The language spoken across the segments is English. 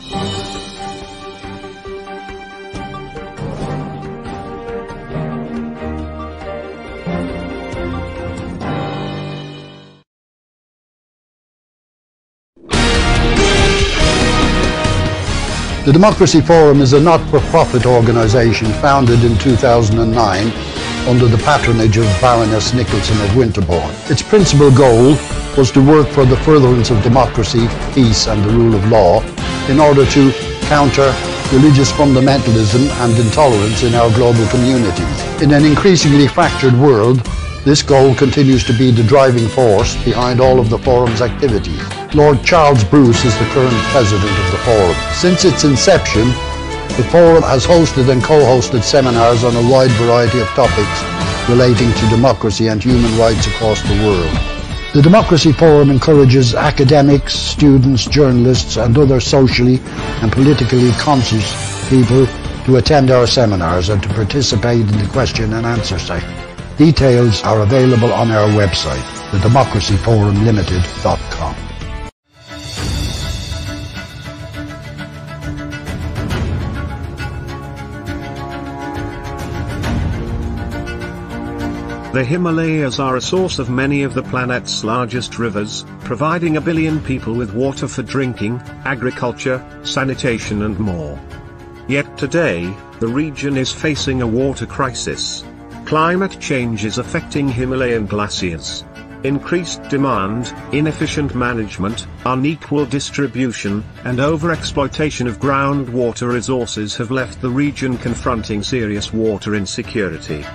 The Democracy Forum is a not-for-profit organisation founded in 2009 under the patronage of Baroness Nicholson of Winterbourne. Its principal goal was to work for the furtherance of democracy, peace and the rule of law in order to counter religious fundamentalism and intolerance in our global communities. In an increasingly fractured world, this goal continues to be the driving force behind all of the Forum's activities. Lord Charles Bruce is the current president of the Forum. Since its inception, the Forum has hosted and co-hosted seminars on a wide variety of topics relating to democracy and human rights across the world. The Democracy Forum encourages academics, students, journalists and other socially and politically conscious people to attend our seminars and to participate in the question and answer session. Details are available on our website, thedemocracyforumlimited.com. The Himalayas are a source of many of the planet's largest rivers, providing 1 billion people with water for drinking, agriculture, sanitation and more. Yet today, the region is facing a water crisis. Climate change is affecting Himalayan glaciers. Increased demand, inefficient management, unequal distribution, and overexploitation of groundwater resources have left the region confronting serious water insecurity.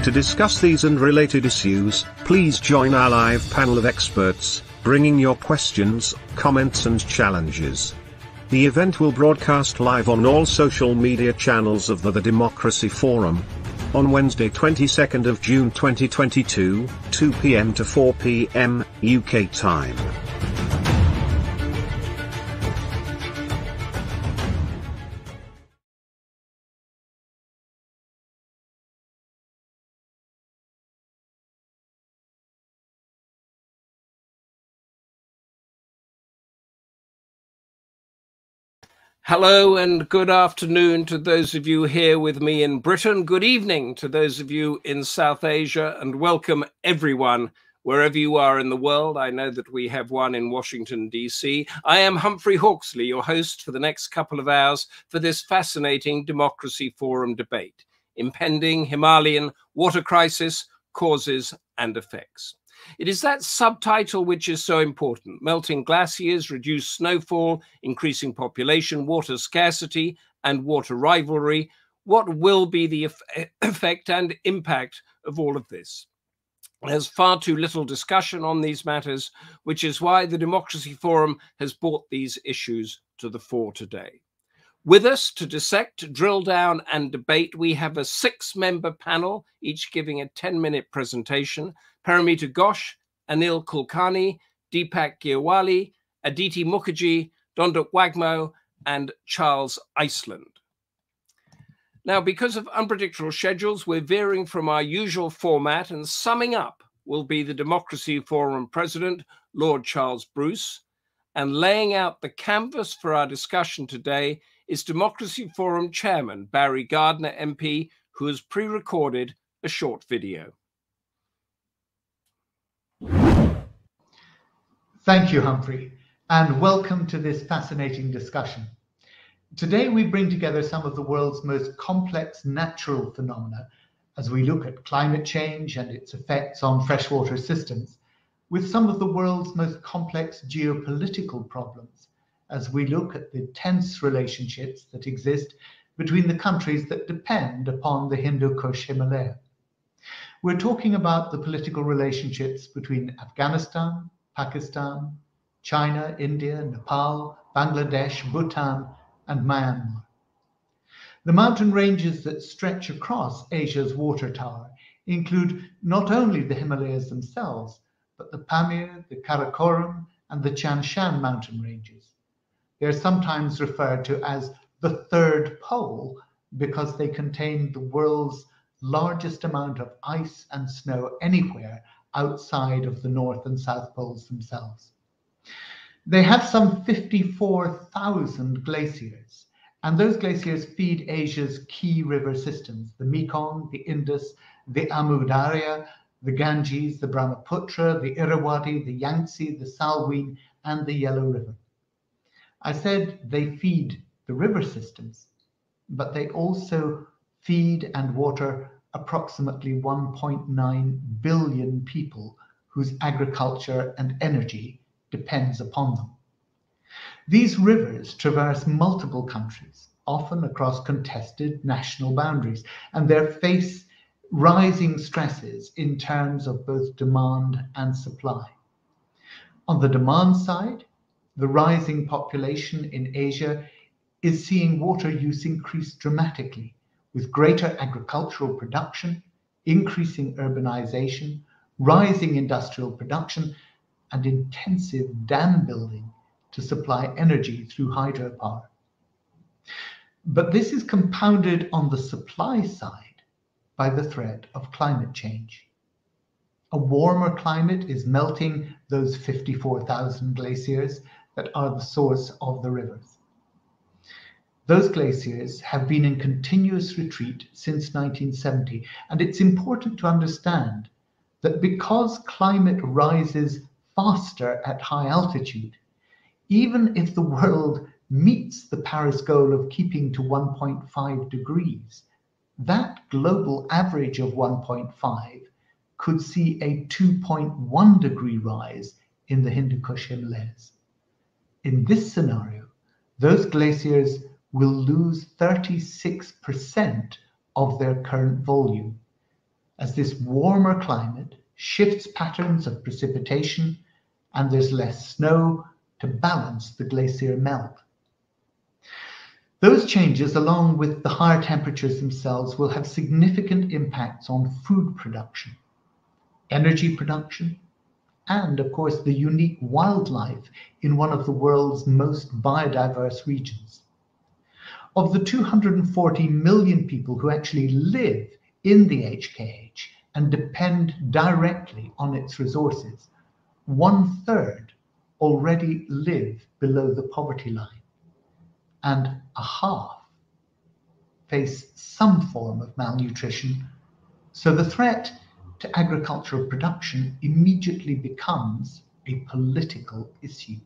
To discuss these and related issues, please join our live panel of experts, bringing your questions, comments and challenges. The event will broadcast live on all social media channels of the Democracy Forum on Wednesday 22nd of June 2022, 2 p.m. to 4 p.m. UK time. Hello and good afternoon to those of you here with me in Britain. Good evening to those of you in South Asia, and welcome everyone wherever you are in the world. I know that we have one in Washington, D.C. I am Humphrey Hawksley, your host for the next couple of hours for this fascinating Democracy Forum debate. Impending Himalayan water crisis, causes and effects. It is that subtitle which is so important: melting glaciers, reduced snowfall, increasing population, water scarcity and water rivalry. What will be the effect and impact of all of this? There's far too little discussion on these matters, which is why the Democracy Forum has brought these issues to the fore today. With us to dissect, drill down and debate, we have a 6-member panel, each giving a 10-minute presentation. Paromita Ghosh, Anil Kulkarni, Dipak Gyawali, Aditi Mukherji, Donduk Wagmo, and Charles Iceland. Now, because of unpredictable schedules, we're veering from our usual format, and summing up will be the Democracy Forum President, Lord Charles Bruce, and laying out the canvas for our discussion today is Democracy Forum Chairman Barry Gardiner MP, who has pre-recorded a short video. Thank you, Humphrey, and welcome to this fascinating discussion. Today we bring together some of the world's most complex natural phenomena as we look at climate change and its effects on freshwater systems, with some of the world's most complex geopolitical problems as we look at the tense relationships that exist between the countries that depend upon the Hindu-Kush Himalaya. We're talking about the political relationships between Afghanistan, Pakistan, China, India, Nepal, Bangladesh, Bhutan, and Myanmar. The mountain ranges that stretch across Asia's water tower include not only the Himalayas themselves, but the Pamir, the Karakoram, and the Chanshan mountain ranges. They're sometimes referred to as the third pole because they contain the world's largest amount of ice and snow anywhere outside of the North and South poles themselves. They have some 54,000 glaciers, and those glaciers feed Asia's key river systems, the Mekong, the Indus, the Amu Darya, the Ganges, the Brahmaputra, the Irrawaddy, the Yangtze, the Salween, and the Yellow River. I said they feed the river systems, but they also feed and water approximately 1.9 billion people whose agriculture and energy depends upon them. These rivers traverse multiple countries, often across contested national boundaries, and they face rising stresses in terms of both demand and supply. On the demand side, the rising population in Asia is seeing water use increase dramatically, with greater agricultural production, increasing urbanization, rising industrial production, and intensive dam building to supply energy through hydropower. But this is compounded on the supply side by the threat of climate change. A warmer climate is melting those 54,000 glaciers that are the source of the rivers. Those glaciers have been in continuous retreat since 1970, and it's important to understand that because climate rises faster at high altitude, even if the world meets the Paris goal of keeping to 1.5 degrees, that global average of 1.5 could see a 2.1 degree rise in the Hindu Kush Himalayas. In this scenario, those glaciers will lose 36% of their current volume, as this warmer climate shifts patterns of precipitation and there's less snow to balance the glacier melt. Those changes, along with the higher temperatures themselves, will have significant impacts on food production, energy production, and of course the unique wildlife in one of the world's most biodiverse regions. Of the 240 million people who actually live in the HKH and depend directly on its resources, 1/3 already live below the poverty line, and a half face some form of malnutrition. So the threat to agricultural production immediately becomes a political issue.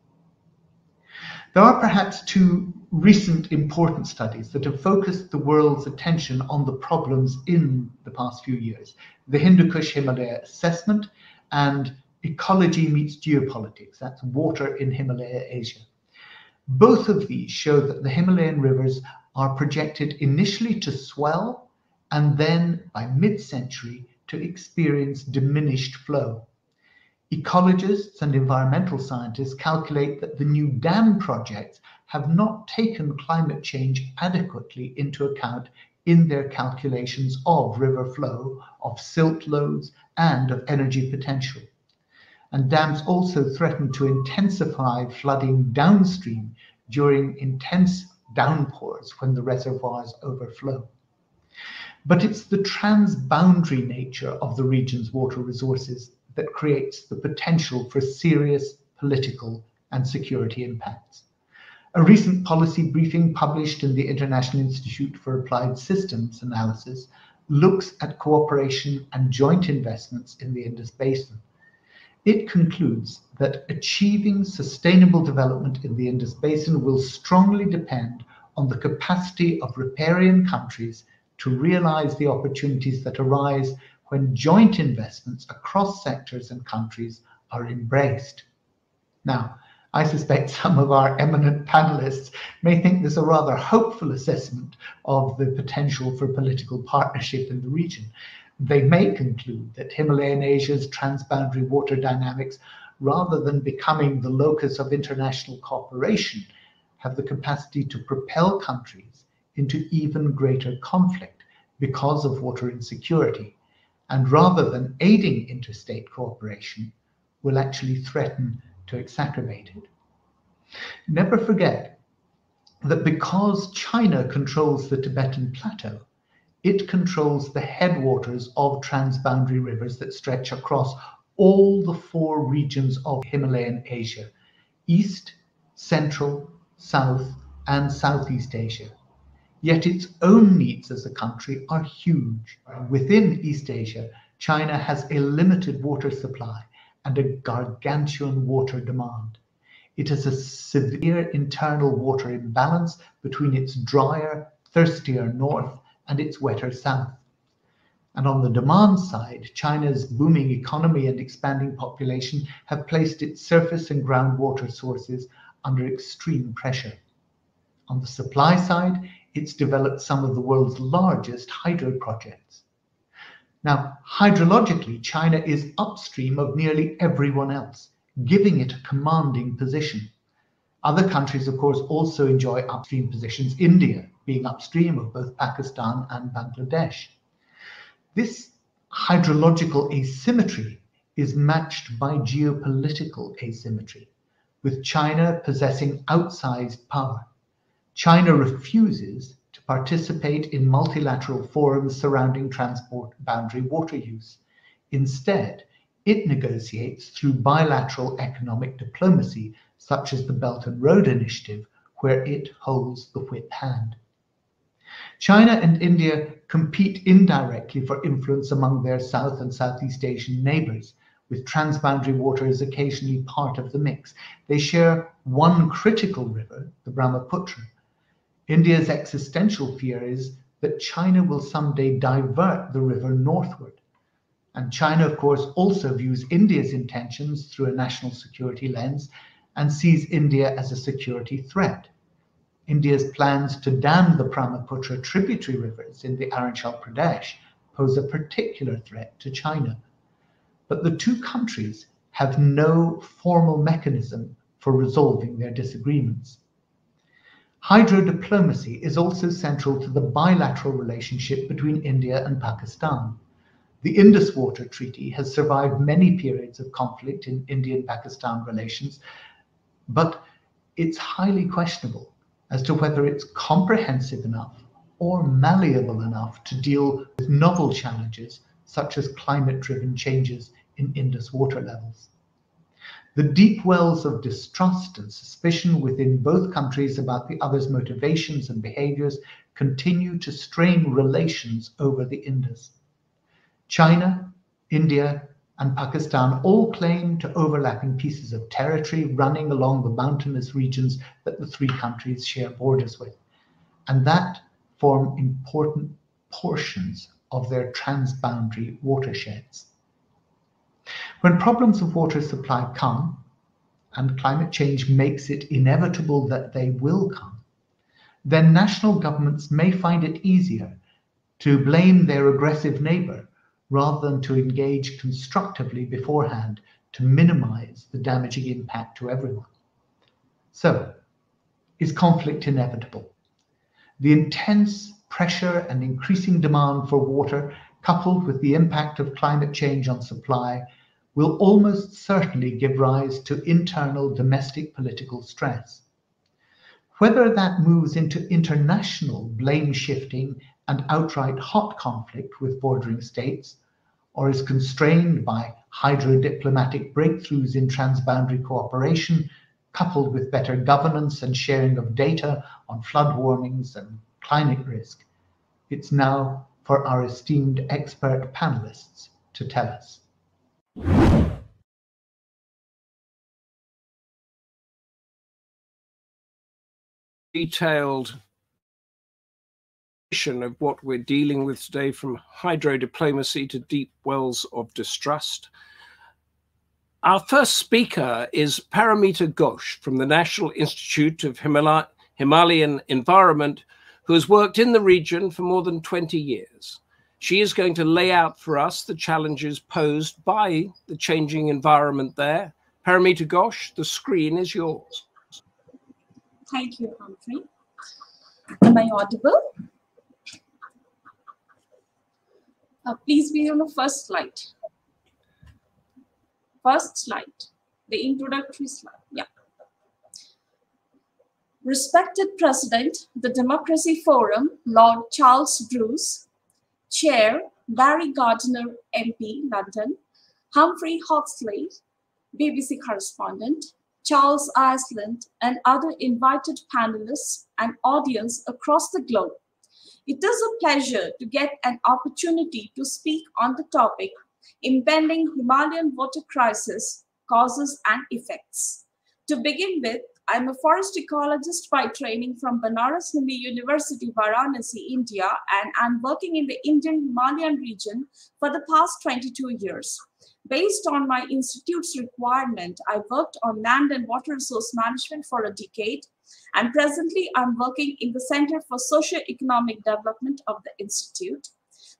There are perhaps two recent important studies that have focused the world's attention on the problems in the past few years: the Hindu Kush Himalaya Assessment and Ecology Meets Geopolitics, that's water in Himalaya, Asia. Both of these show that the Himalayan rivers are projected initially to swell and then by mid-century to experience diminished flow. Ecologists and environmental scientists calculate that the new dam projects have not taken climate change adequately into account in their calculations of river flow, of silt loads, and of energy potential. And dams also threaten to intensify flooding downstream during intense downpours when the reservoirs overflow. But it's the transboundary nature of the region's water resources that creates the potential for serious political and security impacts. A recent policy briefing published in the International Institute for Applied Systems Analysis looks at cooperation and joint investments in the Indus Basin. It concludes that achieving sustainable development in the Indus Basin will strongly depend on the capacity of riparian countries to realize the opportunities that arise when joint investments across sectors and countries are embraced. Now, I suspect some of our eminent panelists may think this a rather hopeful assessment of the potential for political partnership in the region. They may conclude that Himalayan Asia's transboundary water dynamics, rather than becoming the locus of international cooperation, have the capacity to propel countries into even greater conflict because of water insecurity, and rather than aiding interstate cooperation, will actually threaten to exacerbate it. Never forget that because China controls the Tibetan Plateau, it controls the headwaters of transboundary rivers that stretch across all the 4 regions of Himalayan Asia: East, Central, South, and Southeast Asia. Yet its own needs as a country are huge. Within East Asia, China has a limited water supply and a gargantuan water demand. It has a severe internal water imbalance between its drier, thirstier north and its wetter south. And on the demand side, China's booming economy and expanding population have placed its surface and groundwater sources under extreme pressure. On the supply side, it's developed some of the world's largest hydro projects. Now, hydrologically, China is upstream of nearly everyone else, giving it a commanding position. Other countries, of course, also enjoy upstream positions, India being upstream of both Pakistan and Bangladesh. This hydrological asymmetry is matched by geopolitical asymmetry, with China possessing outsized power. China refuses to participate in multilateral forums surrounding transport boundary water use. Instead, it negotiates through bilateral economic diplomacy, such as the Belt and Road Initiative, where it holds the whip hand. China and India compete indirectly for influence among their South and Southeast Asian neighbors, with transboundary waters occasionally part of the mix. They share one critical river, the Brahmaputra. India's existential fear is that China will someday divert the river northward. And China, of course, also views India's intentions through a national security lens and sees India as a security threat. India's plans to dam the Brahmaputra tributary rivers in the Arunachal Pradesh pose a particular threat to China. But the two countries have no formal mechanism for resolving their disagreements. Hydrodiplomacy is also central to the bilateral relationship between India and Pakistan. The Indus Water Treaty has survived many periods of conflict in Indian-Pakistan relations, but it's highly questionable as to whether it's comprehensive enough or malleable enough to deal with novel challenges such as climate-driven changes in Indus water levels. The deep wells of distrust and suspicion within both countries about the other's motivations and behaviors continue to strain relations over the Indus. China, India, and Pakistan all claim to overlapping pieces of territory running along the mountainous regions that the three countries share borders with, and that form important portions of their transboundary watersheds. When problems of water supply come, and climate change makes it inevitable that they will come, then national governments may find it easier to blame their aggressive neighbor rather than to engage constructively beforehand to minimize the damaging impact to everyone. So, is conflict inevitable? The intense pressure and increasing demand for water, coupled with the impact of climate change on supply, will almost certainly give rise to internal domestic political stress. Whether that moves into international blame shifting and outright hot conflict with bordering states, or is constrained by hydrodiplomatic breakthroughs in transboundary cooperation, coupled with better governance and sharing of data on flood warnings and climate risk, it's now for our esteemed expert panelists to tell us. Detailed of what we're dealing with today, from hydrodiplomacy to deep wells of distrust. Our first speaker is Paromita Ghosh from the National Institute of Himalayan Environment, who has worked in the region for more than 20 years. She is going to lay out for us the challenges posed by the changing environment there. Paromita Ghosh, the screen is yours. Thank you, Humphrey. Am I audible? Please be on the first slide. First slide, the introductory slide. Yeah. Respected President, the Democracy Forum, Lord Charles Bruce, Chair, Barry Gardiner, MP, London, Humphrey Hawksley, BBC correspondent, Charles Iceland, and other invited panelists and audience across the globe. It is a pleasure to get an opportunity to speak on the topic, Impending Himalayan Water Crisis, Causes and Effects. To begin with, I'm a forest ecologist by training from Banaras Hindu University, Varanasi, India, and I'm working in the Indian Himalayan region for the past 22 years. Based on my institute's requirement, I worked on land and water resource management for a decade, and presently I'm working in the Center for Socio-Economic Development of the Institute.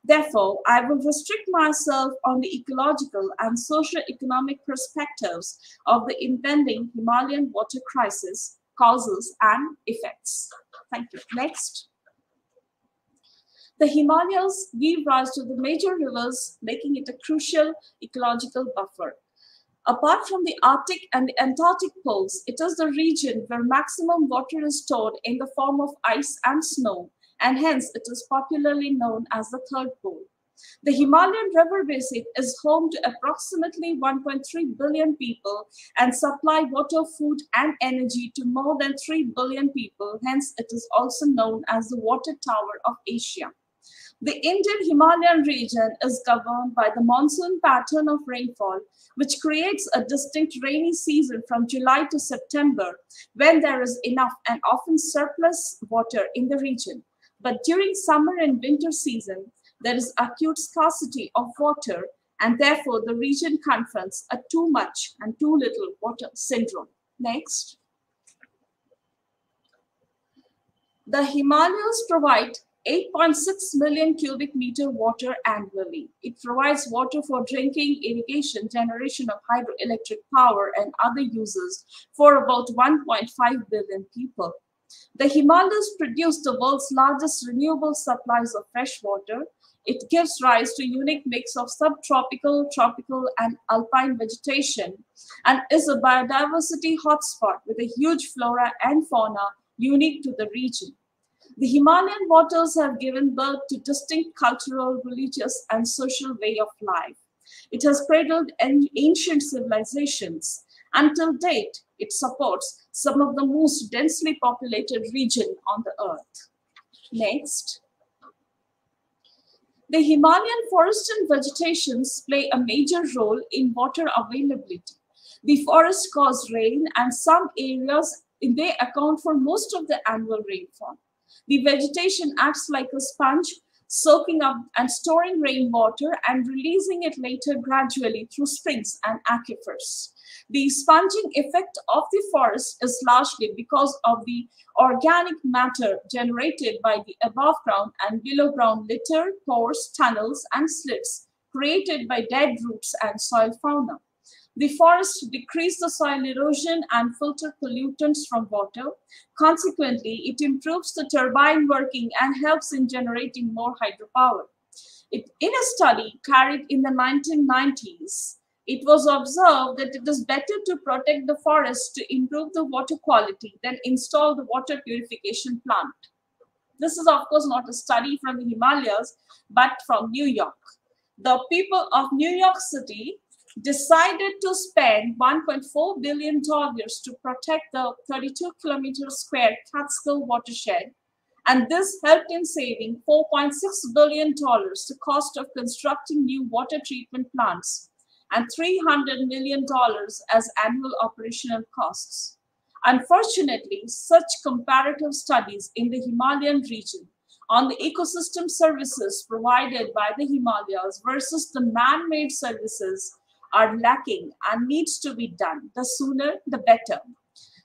Therefore, I will restrict myself on the ecological and socio-economic perspectives of the impending Himalayan water crisis, causes and effects. Thank you. Next. The Himalayas give rise to the major rivers, making it a crucial ecological buffer. Apart from the Arctic and the Antarctic poles, it is the region where maximum water is stored in the form of ice and snow, and hence it is popularly known as the third pole. The Himalayan river basin is home to approximately 1.3 billion people and supply water, food, and energy to more than 3 billion people. Hence, it is also known as the water tower of Asia. The Indian Himalayan region is governed by the monsoon pattern of rainfall, which creates a distinct rainy season from July to September, when there is enough and often surplus water in the region. But during summer and winter season, there is acute scarcity of water, and therefore the region confronts a too much and too little water syndrome. Next. The Himalayas provide 8.6 million cubic meter water annually. It provides water for drinking, irrigation, generation of hydroelectric power, and other uses for about 1.5 billion people. The Himalayas produce the world's largest renewable supplies of fresh water. It gives rise to a unique mix of subtropical, tropical, and alpine vegetation, and is a biodiversity hotspot with a huge flora and fauna unique to the region. The Himalayan waters have given birth to distinct cultural, religious, and social way of life. It has cradled ancient civilizations. Until date, it supports some of the most densely populated region on the earth. Next. The Himalayan forest and vegetations play a major role in water availability. The forests cause rain, and some areas they account for most of the annual rainfall. The vegetation acts like a sponge, soaking up and storing rainwater and releasing it later gradually through springs and aquifers. The sponging effect of the forest is largely because of the organic matter generated by the above ground and below ground litter, pores, tunnels, and slits created by dead roots and soil fauna. The forests decrease the soil erosion and filter pollutants from water. Consequently, it improves the turbine working and helps in generating more hydropower. In a study carried in the 1990s, it was observed that it is better to protect the forest to improve the water quality than install the water purification plant. This is, of course, not a study from the Himalayas, but from New York. The people of New York City decided to spend $1.4 billion to protect the 32-kilometer square Catskill watershed, and this helped in saving $4.6 billion, the cost of constructing new water treatment plants, and $300 million as annual operational costs. Unfortunately, such comparative studies in the Himalayan region on the ecosystem services provided by the Himalayas versus the man-made services are lacking and needs to be done. The sooner, the better.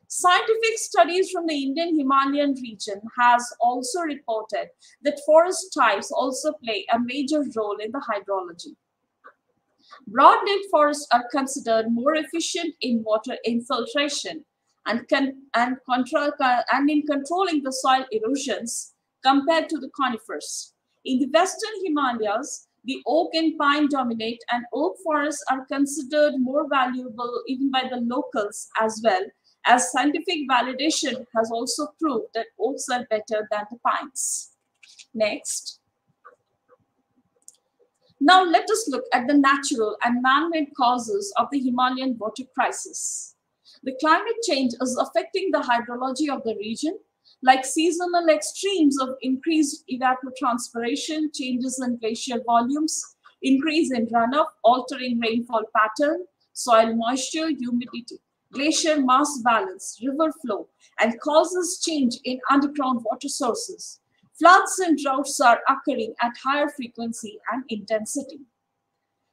Scientific studies from the Indian Himalayan region has also reported that forest types also play a major role in the hydrology. Broadleaf forests are considered more efficient in water infiltration and in controlling the soil erosions compared to the conifers. In the Western Himalayas, the oak and pine dominate, and oak forests are considered more valuable even by the locals as well, as scientific validation has also proved that oaks are better than the pines. Next. Now let us look at the natural and man-made causes of the Himalayan water crisis. The climate change is affecting the hydrology of the region, like seasonal extremes of increased evapotranspiration, changes in glacier volumes, increase in runoff, altering rainfall pattern, soil moisture, humidity, glacier mass balance, river flow, and causes change in underground water sources. Floods and droughts are occurring at higher frequency and intensity.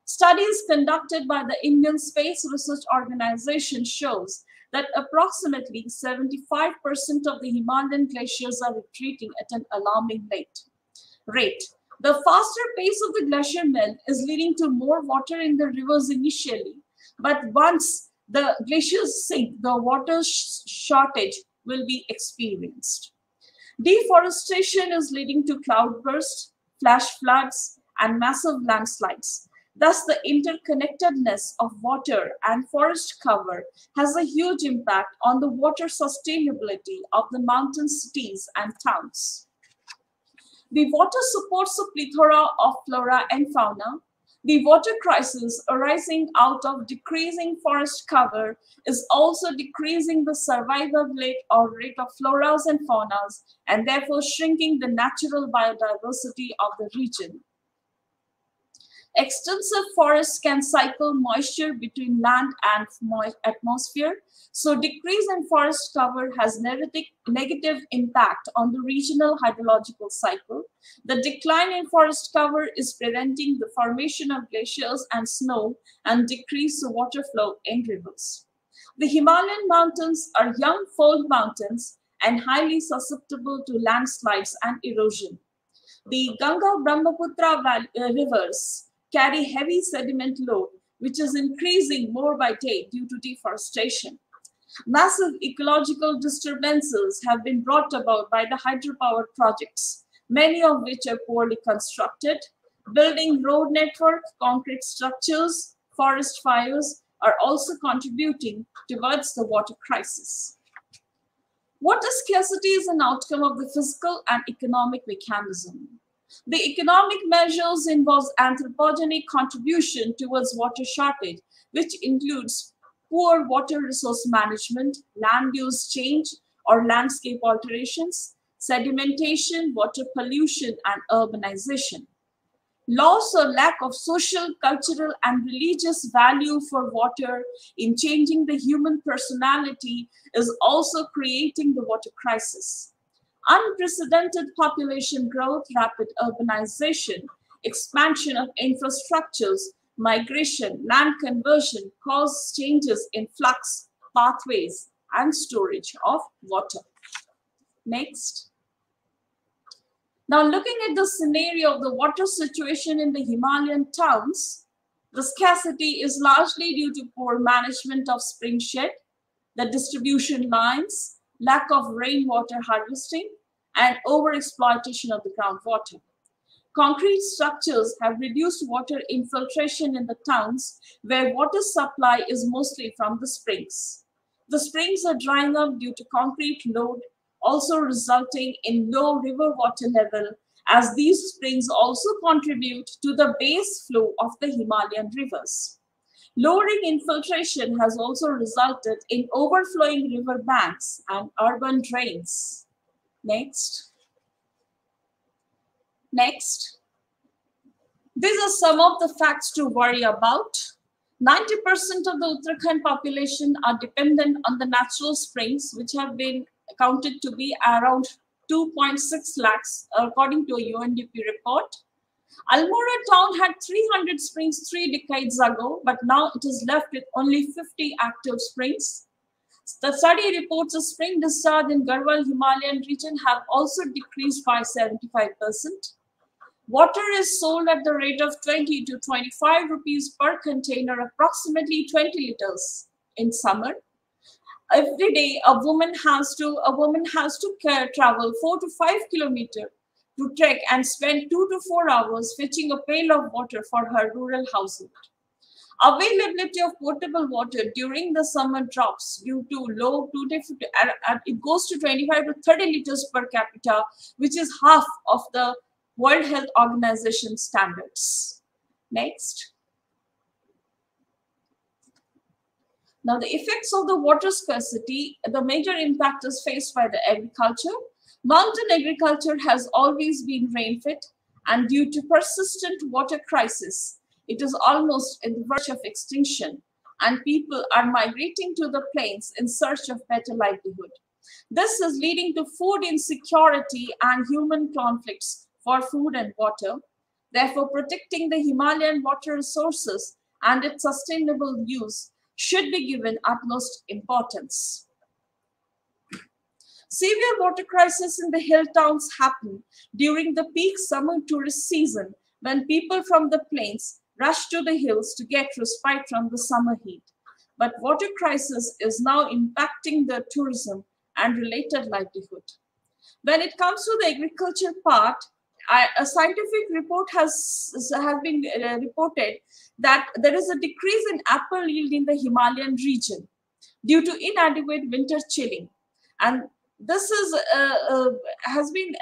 Studies conducted by the Indian Space Research Organization shows that approximately 75% of the Himalayan glaciers are retreating at an alarming rate. The faster pace of the glacier melt is leading to more water in the rivers initially, but once the glaciers sink, the water shortage will be experienced. Deforestation is leading to cloudbursts, flash floods, and massive landslides. Thus, the interconnectedness of water and forest cover has a huge impact on the water sustainability of the mountain cities and towns. The water supports a plethora of flora and fauna. The water crisis arising out of decreasing forest cover is also decreasing the survival rate of floras and faunas, and therefore shrinking the natural biodiversity of the region. Extensive forests can cycle moisture between land and atmosphere, so decrease in forest cover has negative impact on the regional hydrological cycle. The decline in forest cover is preventing the formation of glaciers and snow and decrease the water flow in rivers. The Himalayan mountains are young fold mountains and highly susceptible to landslides and erosion. The Ganga-Brahmaputra rivers carry heavy sediment load, which is increasing more by day due to deforestation. Massive ecological disturbances have been brought about by the hydropower projects, many of which are poorly constructed. Building road network, concrete structures, forest fires are also contributing towards the water crisis. Water scarcity is an outcome of the physical and economic mechanism. The economic measures involve anthropogenic contribution towards water shortage, which includes poor water resource management, land use change or landscape alterations, sedimentation, water pollution, and urbanization. Loss or lack of social, cultural, and religious value for water in changing the human personality is also creating the water crisis. Unprecedented population growth, rapid urbanization, expansion of infrastructures, migration, land conversion cause changes in flux, pathways, and storage of water. Next. Now, looking at the scenario of the water situation in the Himalayan towns, the scarcity is largely due to poor management of spring shed, the distribution lines, lack of rainwater harvesting, and overexploitation of the groundwater. Concrete structures have reduced water infiltration in the towns where water supply is mostly from the springs. The springs are drying up due to concrete load, also resulting in low river water level, as these springs also contribute to the base flow of the Himalayan rivers. Lowering infiltration has also resulted in overflowing river banks and urban drains. Next. Next. These are some of the facts to worry about. 90% of the Uttarakhand population are dependent on the natural springs, which have been accounted to be around 2.6 lakhs, according to a UNDP report. Almora town had 300 springs 3 decades ago, but now it is left with only 50 active springs. The study reports a spring discharge in Garhwal Himalayan region have also decreased by 75%. Water is sold at the rate of 20 to 25 rupees per container, approximately 20 liters in summer. Every day, a woman has to travel 4 to 5 kilometers to trek and spend 2 to 4 hours fetching a pail of water for her rural household. Availability of potable water during the summer drops due to low it goes to 25 to 30 liters per capita, which is half of the World Health Organization standards. Next. Now, the effects of the water scarcity, the major impact is faced by the agriculture. Mountain agriculture has always been rain-fit, and due to persistent water crisis, it is almost in the verge of extinction, and people are migrating to the plains in search of better livelihood. This is leading to food insecurity and human conflicts for food and water. Therefore, protecting the Himalayan water resources and its sustainable use should be given utmost importance. Severe water crisis in the hill towns happen during the peak summer tourist season when people from the plains rush to the hills to get respite from the summer heat. But water crisis is now impacting the tourism and related livelihood. When it comes to the agriculture part, a scientific report has been reported that there is a decrease in apple yield in the Himalayan region due to inadequate winter chilling. And this is, has been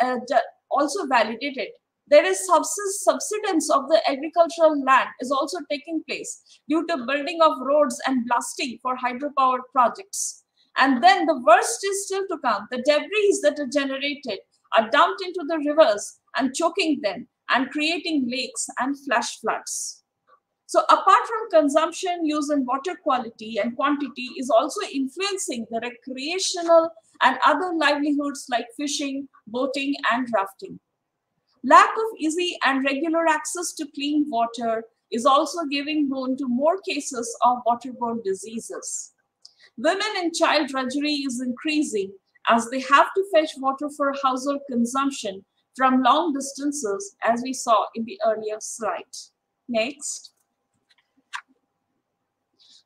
also validated. There is subsidence of the agricultural land is also taking place due to building of roads and blasting for hydropower projects. And then the worst is still to come. The debris that are generated are dumped into the rivers and choking them and creating lakes and flash floods. So apart from consumption, use and water quality and quantity is also influencing the recreational and other livelihoods like fishing, boating and rafting. Lack of easy and regular access to clean water is also giving boon to more cases of waterborne diseases. Women and child drudgery is increasing as they have to fetch water for household consumption from long distances, as we saw in the earlier slide. Next.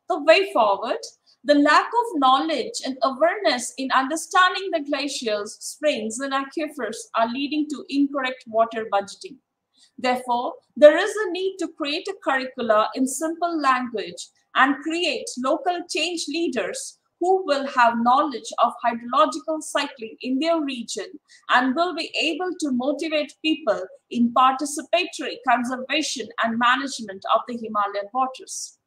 The way forward, the lack of knowledge and awareness in understanding the glaciers, springs, and aquifers are leading to incorrect water budgeting. Therefore, there is a need to create a curricula in simple language and create local change leaders who will have knowledge of hydrological cycling in their region and will be able to motivate people in participatory conservation and management of the Himalayan waters.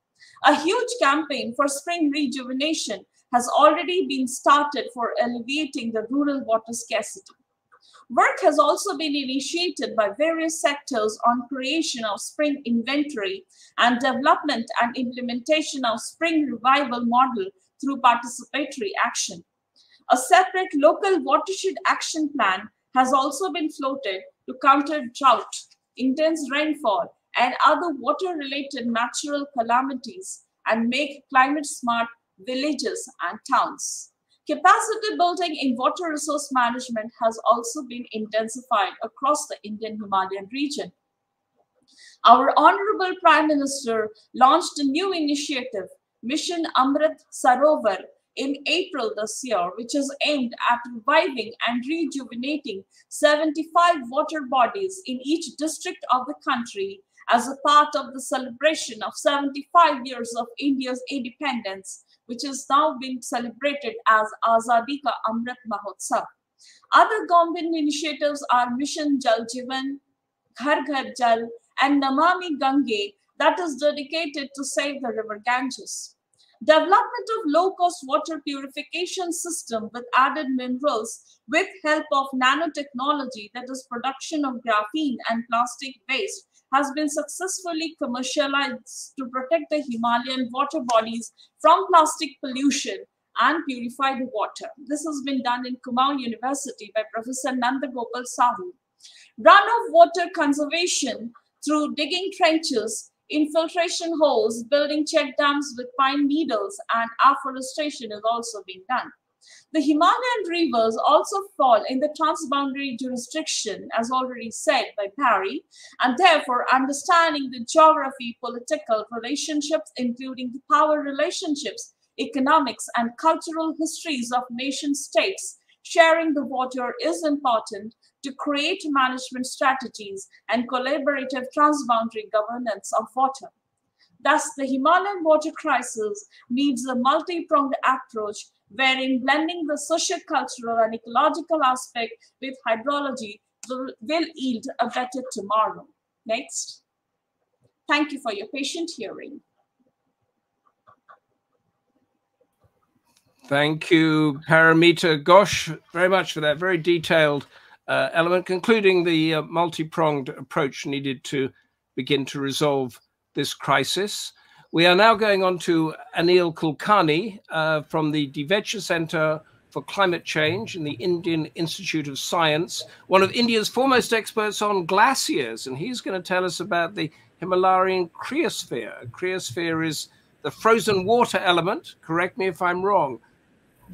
A huge campaign for spring rejuvenation has already been started for alleviating the rural water scarcity. Work has also been initiated by various sectors on creation of spring inventory and development and implementation of spring revival model through participatory action. A separate local watershed action plan has also been floated to counter drought, intense rainfall, and other water-related natural calamities and make climate-smart villages and towns. Capacity building in water resource management has also been intensified across the Indian Himalayan region. Our Honorable Prime Minister launched a new initiative, Mission Amrit Sarovar, in April this year, which is aimed at reviving and rejuvenating 75 water bodies in each district of the country as a part of the celebration of 75 years of India's independence, which is now being celebrated as Azadi Ka Amrit Mahotsav. Other government initiatives are Mission Jal Jeevan, Ghar Ghar Jal, and Namami Gange, that is dedicated to save the river Ganges. Development of low-cost water purification system with added minerals with help of nanotechnology, that is production of graphene and plastic waste, has been successfully commercialized to protect the Himalayan water bodies from plastic pollution and purify the water. This has been done in Kumaon University by Professor Nandagopal Sahu. Runoff water conservation through digging trenches, infiltration holes, building check dams with pine needles, and afforestation is also being done. The Himalayan rivers also fall in the transboundary jurisdiction, as already said by Parry, and therefore understanding the geography, political relationships, including the power relationships, economics, and cultural histories of nation states, sharing the water is important to create management strategies and collaborative transboundary governance of water. Thus, the Himalayan water crisis needs a multi-pronged approach wherein blending the socio-cultural and ecological aspect with hydrology will yield a better tomorrow. Next. Thank you for your patient hearing. Thank you, Paromita. Ghosh, very much for that very detailed element, concluding the multi-pronged approach needed to begin to resolve this crisis. We are now going on to Anil Kulkarni from the Divecha Center for Climate Change in the Indian Institute of Science, one of India's foremost experts on glaciers, and he's going to tell us about the Himalayan cryosphere. Cryosphere is the frozen water element, correct me if I'm wrong,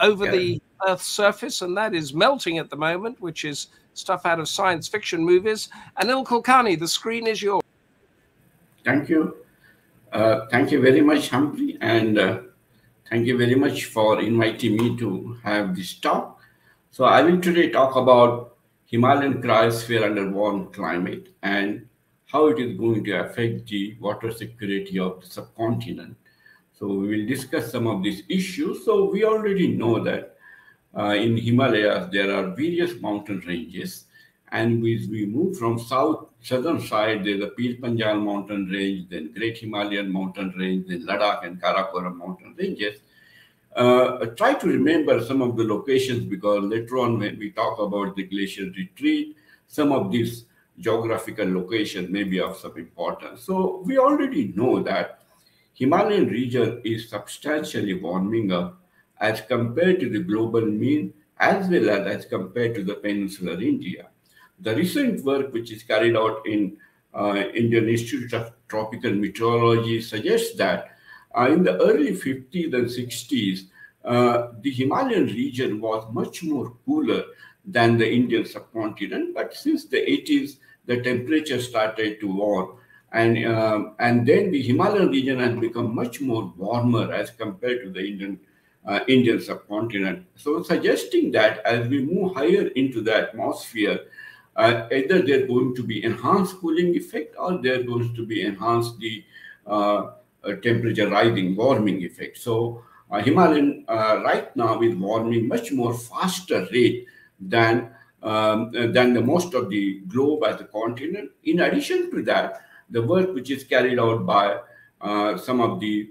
over the Earth's surface, and that is melting at the moment, which is stuff out of science fiction movies. Anil Kulkarni, the screen is yours. Thank you. Thank you very much, Humphrey, and thank you very much for inviting me to have this talk. So I will today talk about Himalayan cryosphere under warm climate and how it is going to affect the water security of the subcontinent. So we will discuss some of these issues. So we already know that in Himalayas, there are various mountain ranges. And we move from southern side, there's the Pir Panjal mountain range, then Great Himalayan mountain range, then Ladakh and Karakoram mountain ranges. Try to remember some of the locations because later on when we talk about the glacial retreat, some of these geographical locations may be of some importance. So we already know that Himalayan region is substantially warming up as compared to the global mean as well as compared to the peninsular India. The recent work which is carried out in Indian Institute of Tropical Meteorology suggests that in the early 50s and 60s, the Himalayan region was much more cooler than the Indian subcontinent. But since the 80s, the temperature started to warm. And then the Himalayan region has become much more warmer as compared to the Indian subcontinent. So suggesting that as we move higher into the atmosphere, either they're going to be enhanced cooling effect or they're going to be enhanced the temperature rising, warming effect. So Himalayan right now is warming much more faster rate than the most of the globe as a continent. In addition to that, the work which is carried out by some of the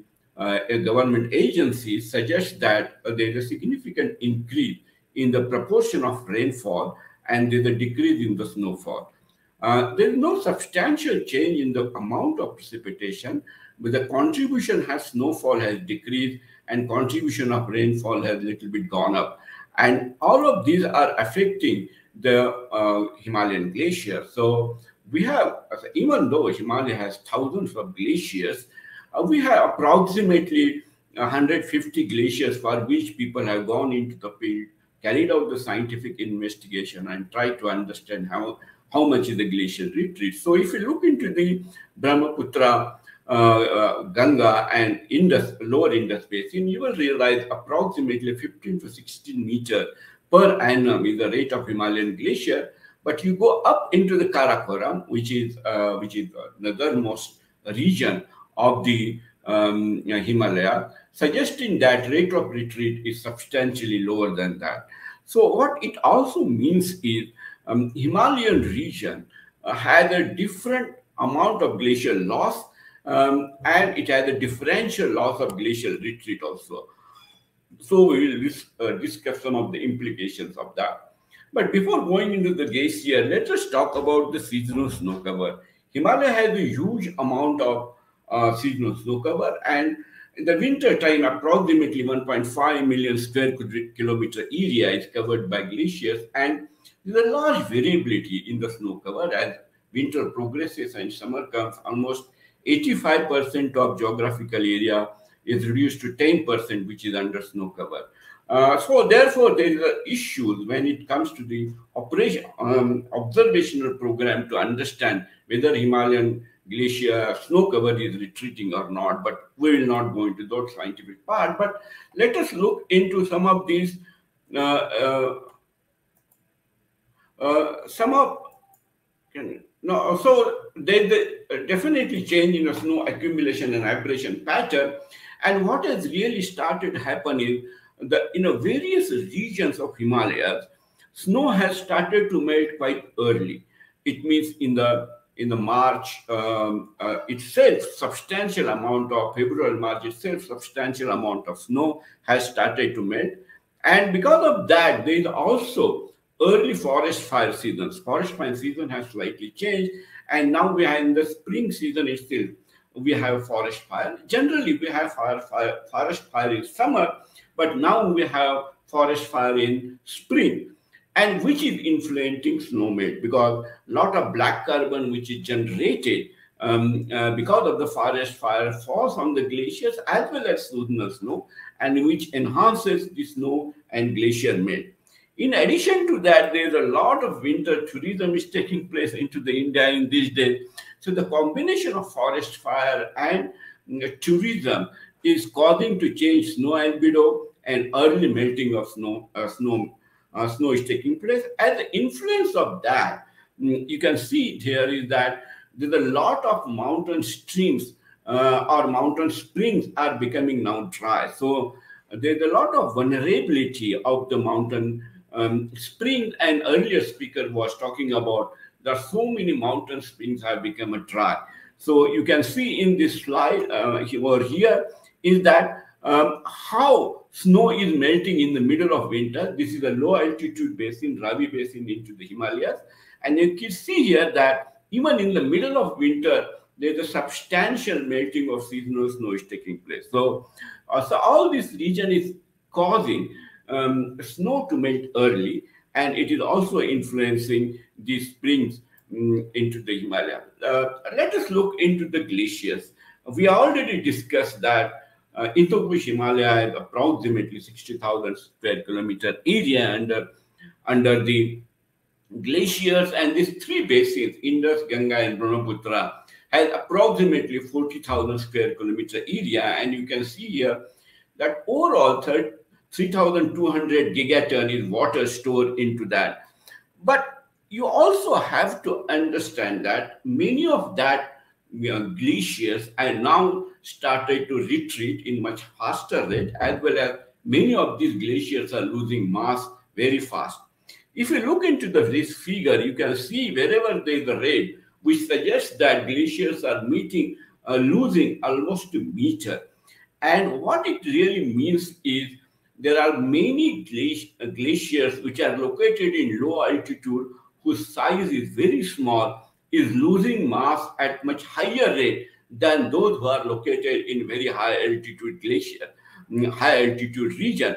government agencies suggests that there is a significant increase in the proportion of rainfall and there's a decrease in the snowfall. There is no substantial change in the amount of precipitation, but the contribution snowfall has decreased and contribution of rainfall has a little bit gone up. And all of these are affecting the Himalayan glaciers. So we have, even though Himalaya has thousands of glaciers, we have approximately 150 glaciers for which people have gone into the field, carried out the scientific investigation and tried to understand how much is the glacial retreat. So if you look into the Brahmaputra, Ganga and Indus, lower Indus basin, you will realize approximately 15 to 16 meters per annum is the rate of Himalayan glacier. But you go up into the Karakoram, which is the northernmost region of the Himalaya, suggesting that rate of retreat is substantially lower than that. So what it also means is Himalayan region has a different amount of glacial loss and it has a differential loss of glacial retreat also. So we will discuss some of the implications of that. But before going into the glacier, let us talk about the seasonal snow cover. Himalaya has a huge amount of seasonal snow cover, and in the winter time, approximately 1.5 million square kilometer area is covered by glaciers, and there's a large variability in the snow cover as winter progresses and summer comes. Almost 85% of geographical area is reduced to 10%, which is under snow cover. So therefore, there are issues when it comes to the observational program to understand whether Himalayan glacier snow cover is retreating or not, but we will not go into that scientific part. But let us look into some of these, No, so there's definitely change in the snow accumulation and abrasion pattern. And what has really started to happen is in various regions of Himalayas, snow has started to melt quite early. It means in the March itself, substantial amount of February, March itself, substantial amount of snow has started to melt. And because of that, there is also early forest fire seasons. Forest fire season has slightly changed, and now we are in the spring season itself. We have forest fire. Generally, we have forest fire in summer, but now we have forest fire in spring, and which is influencing snow melt, because a lot of black carbon which is generated because of the forest fire falls on the glaciers as well as seasonal snow, and which enhances the snow and glacier melt. In addition to that, there's a lot of winter tourism is taking place into the India in these days. So the combination of forest fire and tourism is causing to change snow albedo, and early melting of snow. Snow is taking place. As the influence of that, you can see it here is that there's a lot of mountain streams or mountain springs are becoming now dry. So there's a lot of vulnerability of the mountain springs. And earlier speaker was talking about there are so many mountain springs have become dry. So you can see in this slide over here is that how snow is melting in the middle of winter. This is a low altitude basin, Ravi Basin into the Himalayas. And you can see here that even in the middle of winter, there's a substantial melting of seasonal snow is taking place. So all this region is causing snow to melt early, and it is also influencing the springs into the Himalaya. Let us look into the glaciers. We already discussed that Hindukush Himalaya is approximately 60,000 square kilometer area under the glaciers, and these three basins, Indus, Ganga, and Brahmaputra, has approximately 40,000 square kilometer area. And you can see here that overall 3,200 gigaton is water stored into that. But you also have to understand that many of that glaciers are now started to retreat in much faster rate, as well as many of these glaciers are losing mass very fast. If you look into this figure, you can see wherever there is a red, which suggests that glaciers are losing almost a meter. And what it really means is there are many glaciers which are located in low altitude, whose size is very small, is losing mass at much higher rate than those who are located in very high altitude glacier, high altitude region.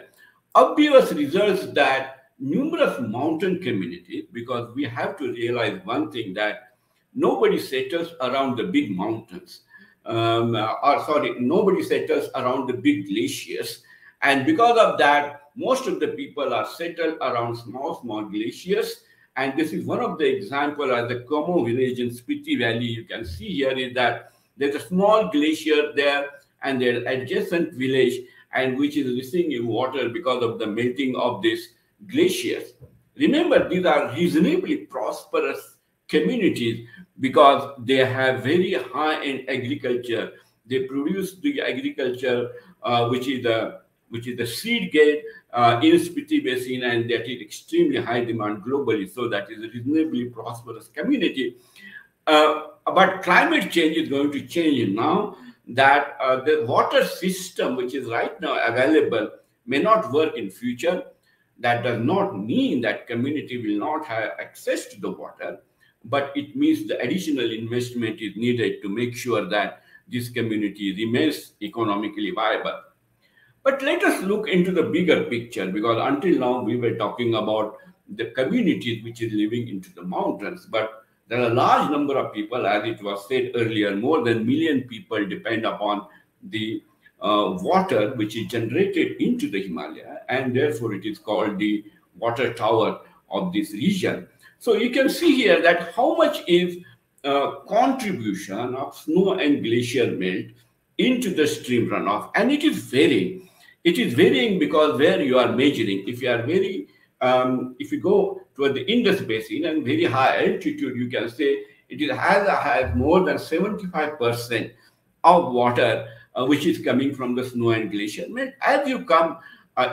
Obvious results that numerous mountain communities, because we have to realize one thing, that nobody settles around the big mountains, nobody settles around the big glaciers. And because of that, most of the people are settled around small glaciers. And this is one of the examples at the Como village in Spiti Valley. You can see here is that there's a small glacier there, and there's adjacent village, and which is receiving water because of the melting of these glaciers. Remember, these are reasonably prosperous communities because they have very high-end agriculture. They produce the agriculture, which is the seed gate in Spiti Basin, and that is extremely high demand globally. So that is a reasonably prosperous community. But climate change is going to change now, that the water system which is right now available may not work in future. That does not mean that community will not have access to the water, but it means the additional investment is needed to make sure that this community remains economically viable. But let us look into the bigger picture, because until now we were talking about the communities which is living into the mountains, but there are a large number of people, as it was said earlier, more than 1 million people depend upon the water which is generated into the Himalaya, and therefore it is called the water tower of this region. So you can see here that how much is contribution of snow and glacier melt into the stream runoff, and it is varying. It is varying because where you are measuring, if you go toward the Indus Basin and very high altitude, you can say has more than 75% of water which is coming from the snow and glacier. As you come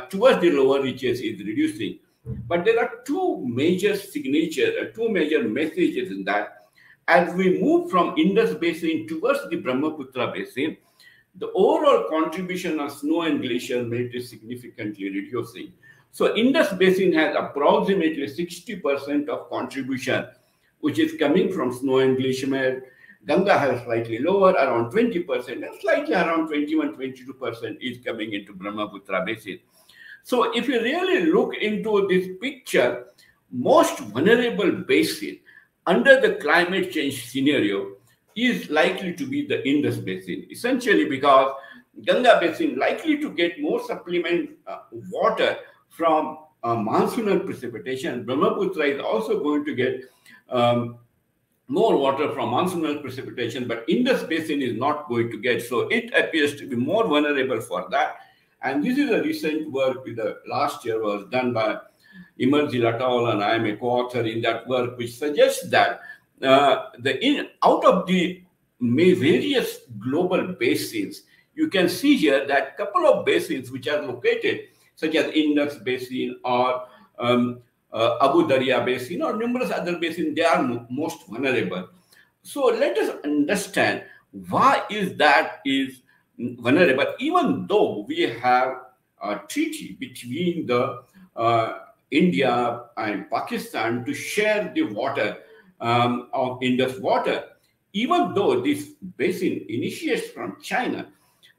towards the lower reaches, is reducing. But there are two major messages in that. As we move from Indus Basin towards the Brahmaputra Basin, the overall contribution of snow and glacier melt is significantly reducing. So Indus Basin has approximately 60% of contribution, which is coming from snow and glacier melt. Ganga has slightly lower, around 20%, and slightly around 21-22% is coming into Brahmaputra Basin. So if you really look into this picture, most vulnerable basin under the climate change scenario is likely to be the Indus Basin, essentially because Ganga Basin likely to get more supplement water from monsoonal precipitation. Brahmaputra is also going to get more water from monsoonal precipitation, but Indus Basin is not going to get. So it appears to be more vulnerable for that. And this is a recent work with the last year was done by Mukherji et al., and I am a co-author in that work, which suggests that out of the various global basins, you can see here that a couple of basins which are located, such as Indus Basin or Abu Darya Basin or numerous other basins, they are most vulnerable. So let us understand why is vulnerable, even though we have a treaty between the India and Pakistan to share the water of Indus water, even though this basin initiates from China,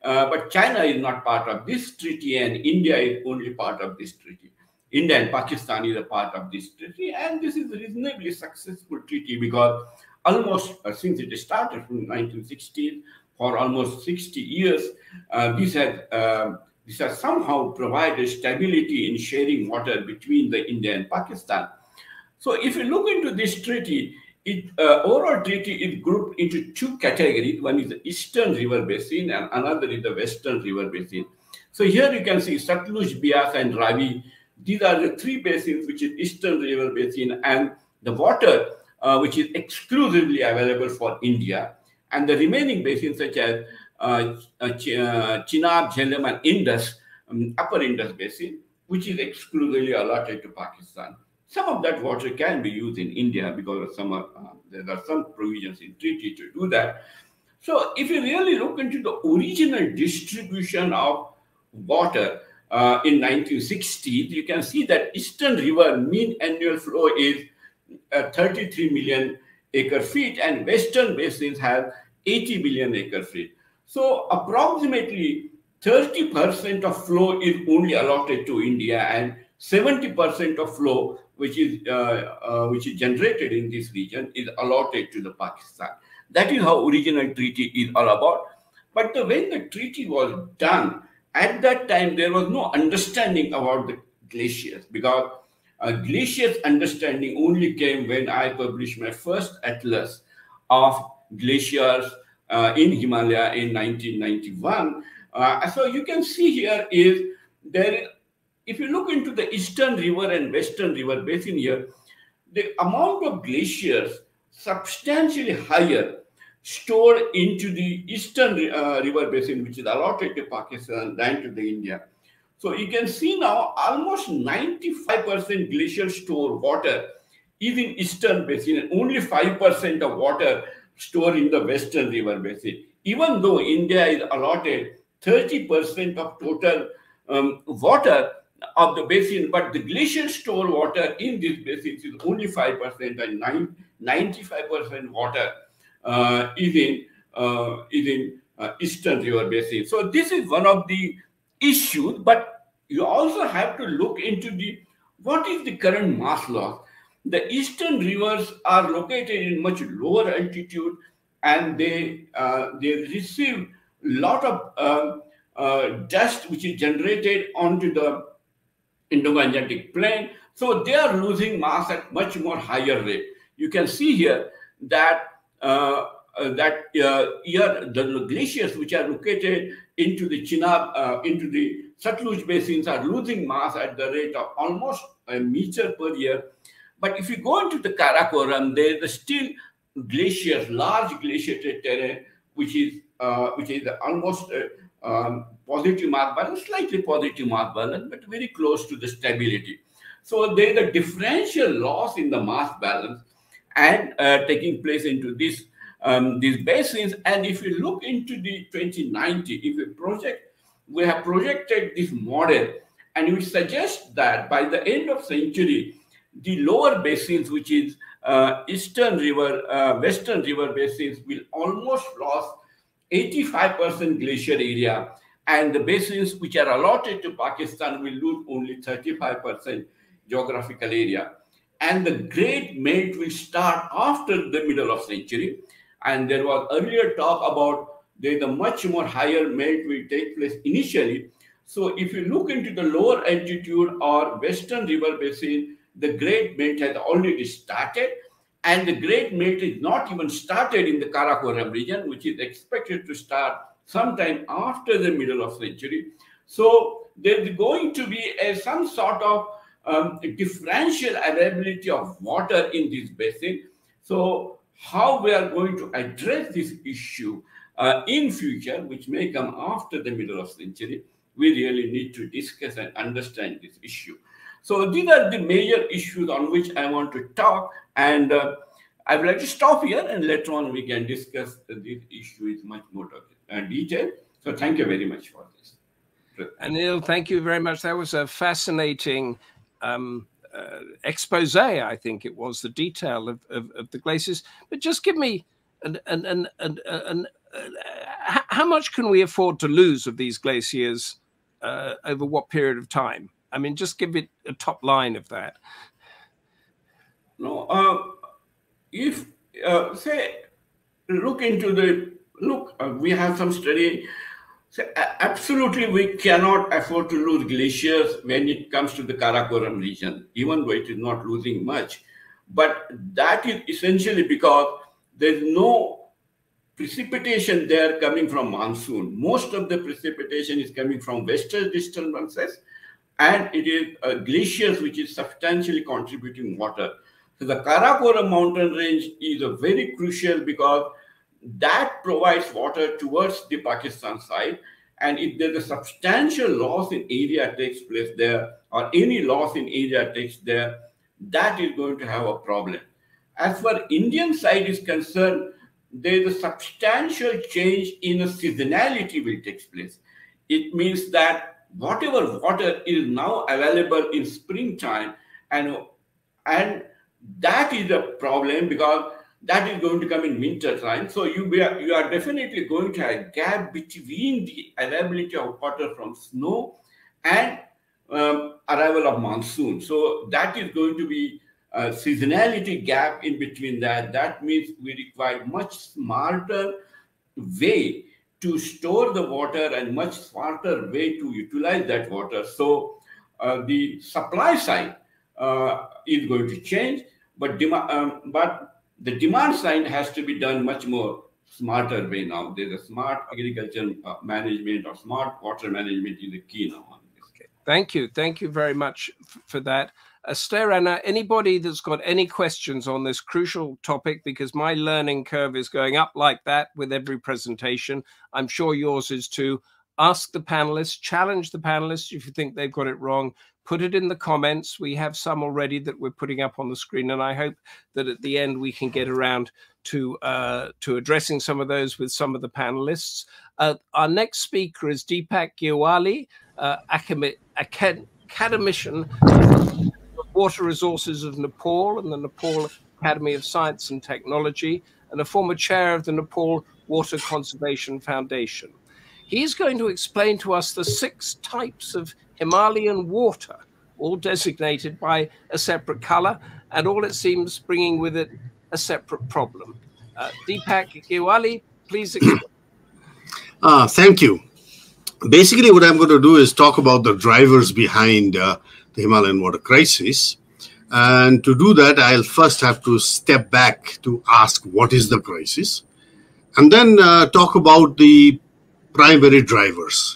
but China is not part of this treaty and India is only part of this treaty. India and Pakistan is a part of this treaty, and this is a reasonably successful treaty because almost since it started from the 1960s, for almost 60 years, this has somehow provided stability in sharing water between the India and Pakistan. So if you look into this treaty, overall treaty is grouped into two categories. One is the Eastern River Basin and another is the Western River Basin. So here you can see Satluj, Beas and Ravi. These are the three basins which is Eastern River Basin, and the water which is exclusively available for India. And the remaining basins such as Chenab, Jhelum and Indus, Upper Indus Basin, which is exclusively allotted to Pakistan. Some of that water can be used in India because of there are some provisions in treaty to do that. So if you really look into the original distribution of water in 1960s, you can see that Eastern River mean annual flow is 33 million acre feet and Western basins have 80 billion acre feet. So approximately 30% of flow is only allotted to India and 70% of flow which is generated in this region is allotted to the Pakistan. That is how original treaty is all about. But when the treaty was done, at that time there was no understanding about the glaciers because glaciers understanding only came when I published my first atlas of glaciers in Himalaya in 1991. So you can see here is there. If you look into the Eastern River and Western River Basin here, the amount of glaciers substantially higher stored into the Eastern River Basin, which is allotted to Pakistan, than to the India. So you can see now almost 95% glacial stored water is in Eastern Basin and only 5% of water stored in the Western River Basin. Even though India is allotted 30% of total water of the basin, but the glacial stored water in this basin is only 5% and 95% water is in Eastern River Basin. So this is one of the issues, but you also have to look into what is the current mass loss. The eastern rivers are located in much lower altitude and they receive a lot of dust which is generated onto the Indo-Gangetic plain. So they are losing mass at much more higher rate. You can see here that the glaciers which are located into the Chenab, into the Satluj basins are losing mass at the rate of almost a meter per year. But if you go into the Karakoram, there is still glaciers, large glaciated terrain, which is almost positive mass balance, slightly positive mass balance, but very close to the stability. So there is a differential loss in the mass balance and taking place into these basins. And if you look into the 2090, if we have projected this model, and we suggest that by the end of century, the lower basins, which is Eastern River, Western River basins, will almost lose 85% glacier area, and the basins which are allotted to Pakistan will lose only 35% geographical area. And the great melt will start after the middle of century. And there was earlier talk about the much more higher melt will take place initially. So if you look into the lower altitude or Western River basin, the great melt has already started, and the great melt is not even started in the Karakoram region, which is expected to start sometime after the middle of century. So there's going to be some sort of differential availability of water in this basin. So how we are going to address this issue in future, which may come after the middle of century, we really need to discuss and understand this issue. So these are the major issues on which I want to talk, and I would like to stop here, and later on we can discuss this issue in much more detail. So thank you very much for this. Anil, thank you very much. That was a fascinating expose, I think it was, the detail of the glaciers. But just give me how much can we afford to lose of these glaciers over what period of time? I mean, just give it a top line of that. No, if say we have some study. So absolutely, we cannot afford to lose glaciers when it comes to the Karakoram region, even though it is not losing much. But that is essentially because there's no precipitation there coming from monsoon. Most of the precipitation is coming from western disturbances, and it is glaciers which is substantially contributing water. So the Karakoram mountain range is a very crucial because that provides water towards the Pakistan side. And if there's a substantial loss in area takes place there, or any loss in area takes there, that is going to have a problem. As far as Indian side is concerned, there is a substantial change in a seasonality will take place. It means that whatever water is now available in springtime, and that is a problem because that is going to come in winter time. So you are definitely going to have a gap between the availability of water from snow and arrival of monsoon. So that is going to be a seasonality gap in between that. That means we require much smarter way to store the water and much smarter way to utilize that water. So the supply side is going to change, but the demand side has to be done much more smarter way now. There's a smart agriculture management or smart water management is the key now. Okay. Thank you. Thank you very much for that. Sterana, anybody that's got any questions on this crucial topic, because my learning curve is going up like that with every presentation. I'm sure yours is too. Ask the panelists, challenge the panelists if you think they've got it wrong. Put it in the comments. We have some already that we're putting up on the screen, and I hope that at the end we can get around to addressing some of those with some of the panelists. Our next speaker is Dipak Gyawali, Academician of Water Resources of Nepal and the Nepal Academy of Science and Technology, and a former chair of the Nepal Water Conservation Foundation. He's going to explain to us the 6 types of Himalayan water, all designated by a separate color, and all it seems bringing with it a separate problem. Dipak Gyawali, please explain. Thank you. Basically, what I'm going to do is talk about the drivers behind the Himalayan water crisis. And to do that, I'll first have to step back to ask what is the crisis, and then talk about the primary drivers.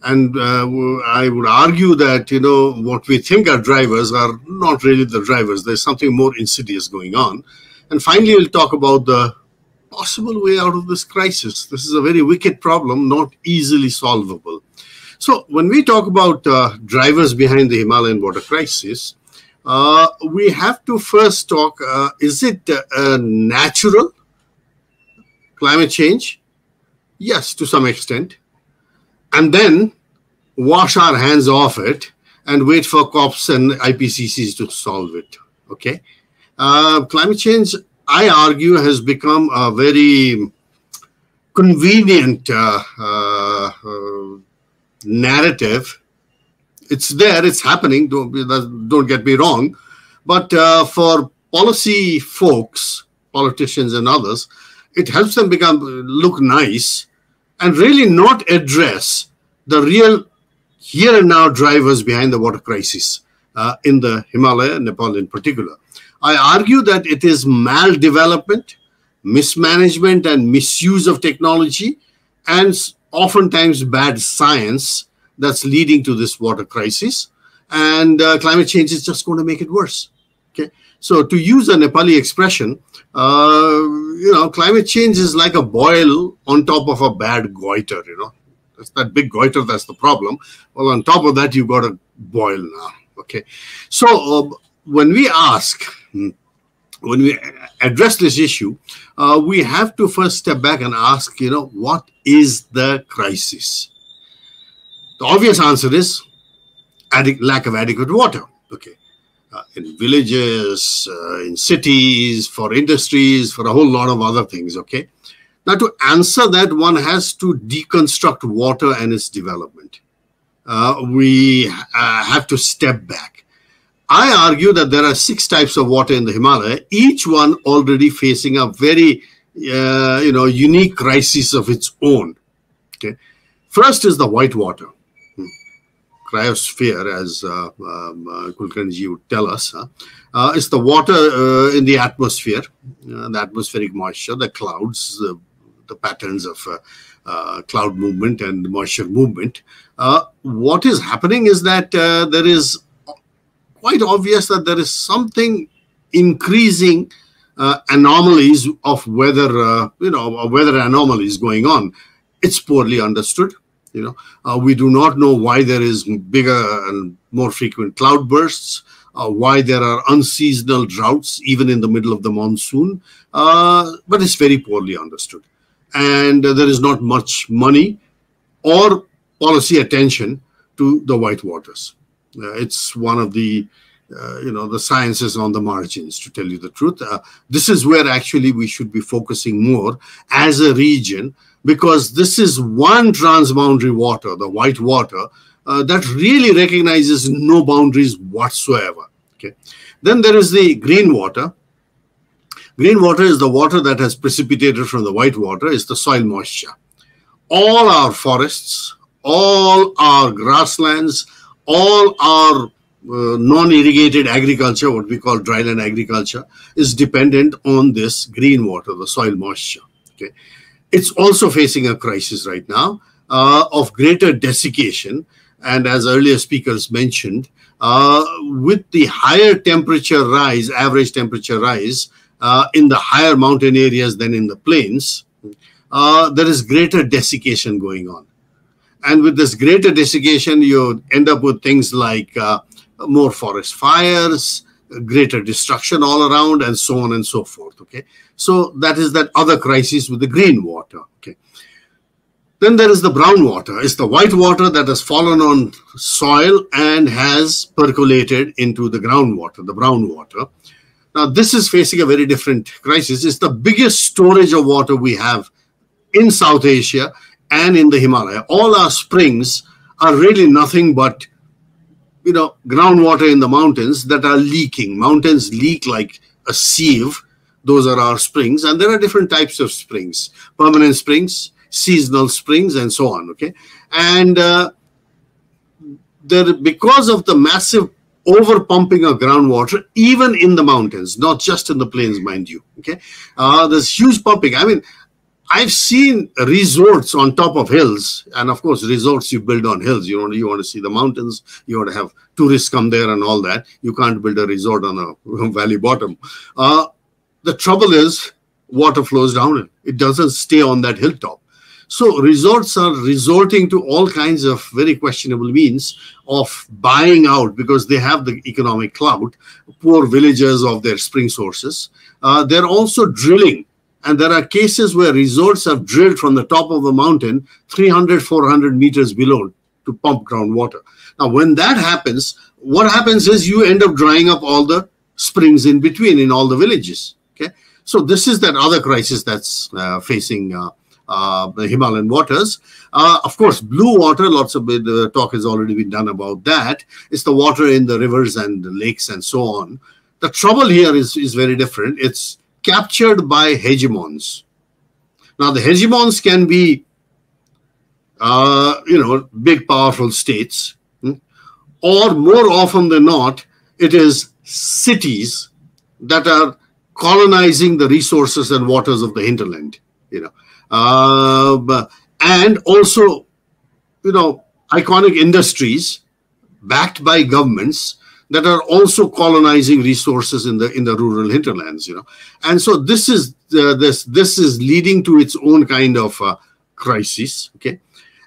And I would argue that, what we think are drivers are not really the drivers. There's something more insidious going on. And finally, we'll talk about the possible way out of this crisis. This is a very wicked problem, not easily solvable. So when we talk about drivers behind the Himalayan water crisis, we have to first talk, is it natural climate change? Yes, to some extent. And then wash our hands off it and wait for COPs and IPCCs to solve it, okay? Climate change, I argue, has become a very convenient narrative. It's there, it's happening, don't get me wrong. But for policy folks, politicians and others, it helps them look nice and really not address the real here and now drivers behind the water crisis in the Himalaya, Nepal in particular. I argue that it is maldevelopment, mismanagement and misuse of technology, and oftentimes bad science that's leading to this water crisis. And climate change is just going to make it worse. Okay, so to use a Nepali expression, climate change is like a boil on top of a bad goiter. It's that big goiter that's the problem. Well, on top of that, you've got a boil now. Okay, so when we address this issue, we have to first step back and ask, what is the crisis? The obvious answer is lack of adequate water. Okay, in villages, in cities, for industries, for a whole lot of other things. Okay, now to answer that, one has to deconstruct water and its development. We have to step back. I argue that there are 6 types of water in the Himalaya, each one already facing a very, unique crisis of its own. Okay, first is the white water, cryosphere, as Kulkarni would tell us. It's the water in the atmosphere, the atmospheric moisture, the clouds, the patterns of cloud movement and moisture movement. What is happening is that there is quite obvious that there is something increasing anomalies of weather, weather anomalies going on. It's poorly understood. We do not know why there is bigger and more frequent cloud bursts, why there are unseasonal droughts even in the middle of the monsoon, but it's very poorly understood. And there is not much money or policy attention to the white waters. It's one of the, the sciences on the margins, to tell you the truth. This is where actually we should be focusing more as a region, because this is one transboundary water, the white water, that really recognizes no boundaries whatsoever. Okay. Then there is the green water. Green water is the water that has precipitated from the white water, is the soil moisture. All our forests, all our grasslands, all our non-irrigated agriculture, what we call dryland agriculture, is dependent on this green water, the soil moisture. Okay. It's also facing a crisis right now of greater desiccation. And as earlier speakers mentioned, with the higher temperature rise, average temperature rise in the higher mountain areas than in the plains, there is greater desiccation going on. And with this greater desiccation, you end up with things like more forest fires, greater destruction all around, and so on and so forth. Okay, so that is that other crisis with the green water. Okay, then there is the brown water. It's the white water that has fallen on soil and has percolated into the groundwater, the brown water. Now this is facing a very different crisis. It's the biggest storage of water we have in South Asia and in the Himalaya. All our springs are really nothing but groundwater in the mountains that are leaking. Mountains leak like a sieve. Those are our springs. And there are different types of springs, permanent springs, seasonal springs, and so on. Okay. And because of the massive over pumping of groundwater, even in the mountains, not just in the plains, mind you. Okay. There's huge pumping. I mean, I've seen resorts on top of hills, and of course, resorts you build on hills. You want to see the mountains. You want to have tourists come there and all that. You can't build a resort on a valley bottom. The trouble is water flows downhill. It doesn't stay on that hilltop. So resorts are resorting to all kinds of very questionable means of buying out because they have the economic clout, poor villagers of their spring sources. They're also drilling. And there are cases where resorts have drilled from the top of a mountain 300, 400 meters below to pump groundwater. Now, when that happens, what happens is you end up drying up all the springs in between in all the villages. Okay, so this is that other crisis that's facing the Himalayan waters. Of course, blue water, lots of talk has already been done about that. It's the water in the rivers and the lakes and so on. The trouble here is very different. It's captured by hegemons. Now, the hegemons can be, big, powerful states, or more often than not, it is cities that are colonizing the resources and waters of the hinterland, and also, iconic industries backed by governments that are also colonizing resources in the rural hinterlands, and so this is leading to its own kind of crisis. Okay,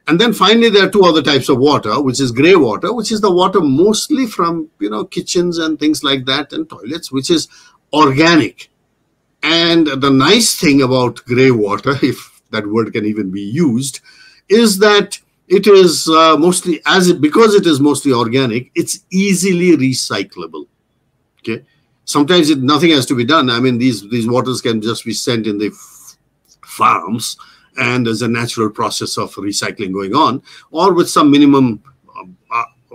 and then finally there are two other types of water, which is grey water, which is the water mostly from kitchens and things like that and toilets, which is organic. And the nice thing about grey water, if that word can even be used, is that it is because it is mostly organic, it's easily recyclable. Okay, sometimes nothing has to be done. I mean, these waters can just be sent in the farms, and there's a natural process of recycling going on, or with some minimum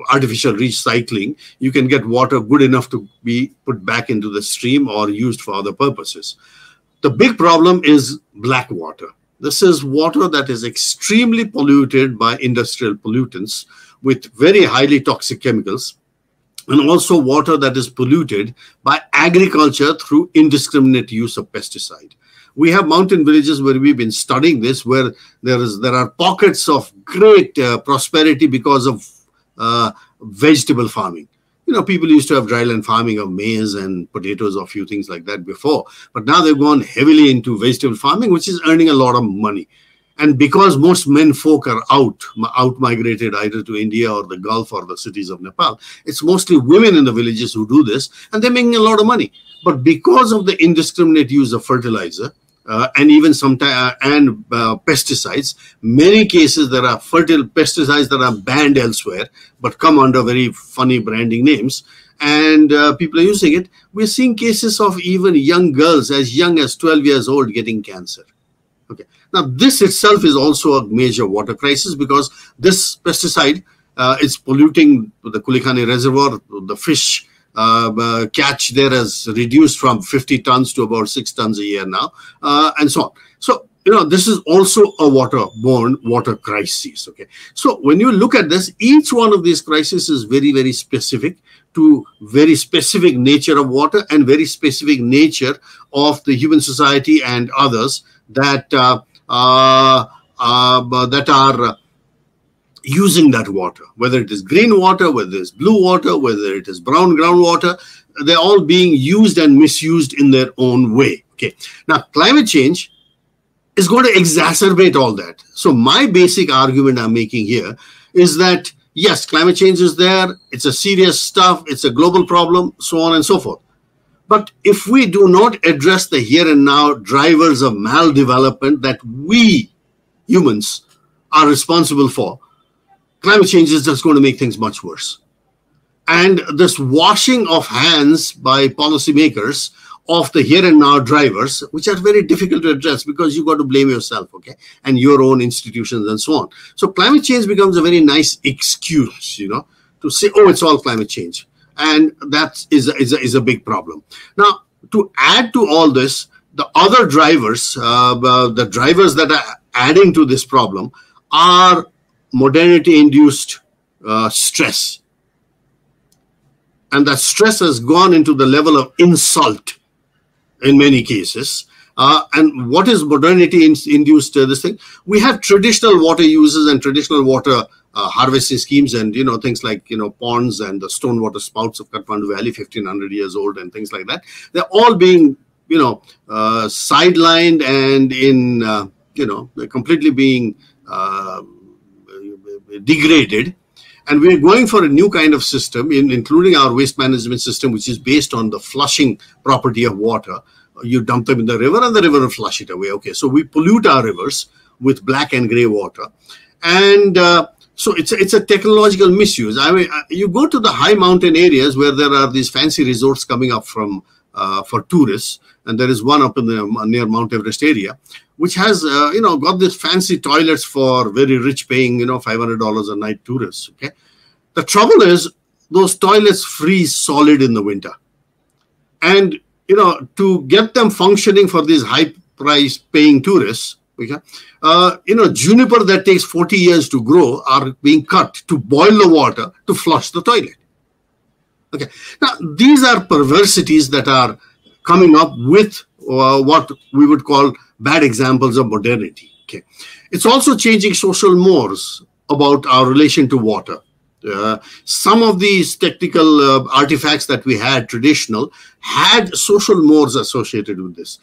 artificial recycling, you can get water good enough to be put back into the stream or used for other purposes. The big problem is black water. This is water that is extremely polluted by industrial pollutants with very highly toxic chemicals, and also water that is polluted by agriculture through indiscriminate use of pesticide. We have mountain villages where we've been studying this, where there are pockets of great prosperity because of vegetable farming. People used to have dryland farming of maize and potatoes or a few things like that before, but now they've gone heavily into vegetable farming, which is earning a lot of money. And because most men folk are out migrated either to India or the Gulf or the cities of Nepal, it's mostly women in the villages who do this, and they're making a lot of money. But because of the indiscriminate use of fertilizer and even sometimes pesticides, many cases there are pesticides that are banned elsewhere but come under very funny branding names, and people are using it. We're seeing cases of even young girls as young as 12 years old getting cancer. Okay. Now, this itself is also a major water crisis because this pesticide is polluting the Kulkarni reservoir. The fish catch there has reduced from 50 tons to about 6 tons a year now, and so on. So, this is also a waterborne water crisis. Okay. So when you look at this, each one of these crises is very, very specific to very specific nature of water and very specific nature of the human society and others that are using that water, whether it is green water, whether it's blue water, whether it is brown groundwater. They're all being used and misused in their own way. Okay. Now, climate change is going to exacerbate all that. So my basic argument I'm making here is that, yes, climate change is there. It's a serious stuff. It's a global problem, so on and so forth. But if we do not address the here and now drivers of maldevelopment that we humans are responsible for, climate change is just going to make things much worse. And this washing of hands by policymakers of the here and now drivers, which are very difficult to address because you've got to blame yourself, okay, and your own institutions and so on. So climate change becomes a very nice excuse, to say, oh, it's all climate change. And that is a big problem. Now, to add to all this, the other drivers, the drivers that are adding to this problem are modernity-induced stress. And that stress has gone into the level of insult in many cases. And what is modernity-induced this thing? We have traditional water uses and traditional water harvesting schemes and, things like, ponds and the stone water spouts of Kathmandu Valley, 1500 years old and things like that. They're all being, sidelined and in, completely being degraded. And we're going for a new kind of system, including our waste management system, which is based on the flushing property of water. You dump them in the river and the river will flush it away. Okay, so we pollute our rivers with black and gray water. And so it's a technological misuse. I mean, you go to the high mountain areas where there are these fancy resorts coming up from for tourists, and there is one up in the near Mount Everest area, which has got these fancy toilets for very rich paying $500 a night tourists. Okay, the trouble is those toilets freeze solid in the winter, and to get them functioning for these high price paying tourists, okay, juniper that takes 40 years to grow are being cut to boil the water to flush the toilet. Okay, now these are perversities that are coming up with what we would call bad examples of modernity. Okay, it's also changing social mores about our relation to water. Some of these technical artifacts that we had traditional had social mores associated with this.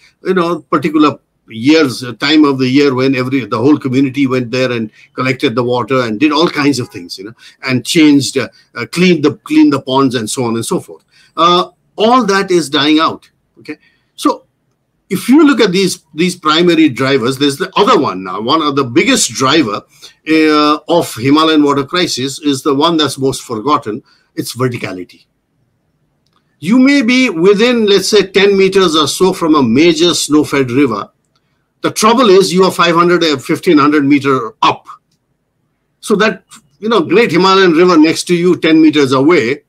Particular years, time of the year when the whole community went there and collected the water and did all kinds of things, and changed, cleaned the ponds and so on and so forth. All that is dying out. Okay, so if you look at these primary drivers, there's the other one now. One of the biggest driver of Himalayan water crisis is the one that's most forgotten. It's verticality. You may be within, let's say, 10 meters or so from a major snow-fed river. The trouble is you are 500 or 1500 meter up. So that, great Himalayan river next to you 10 meters away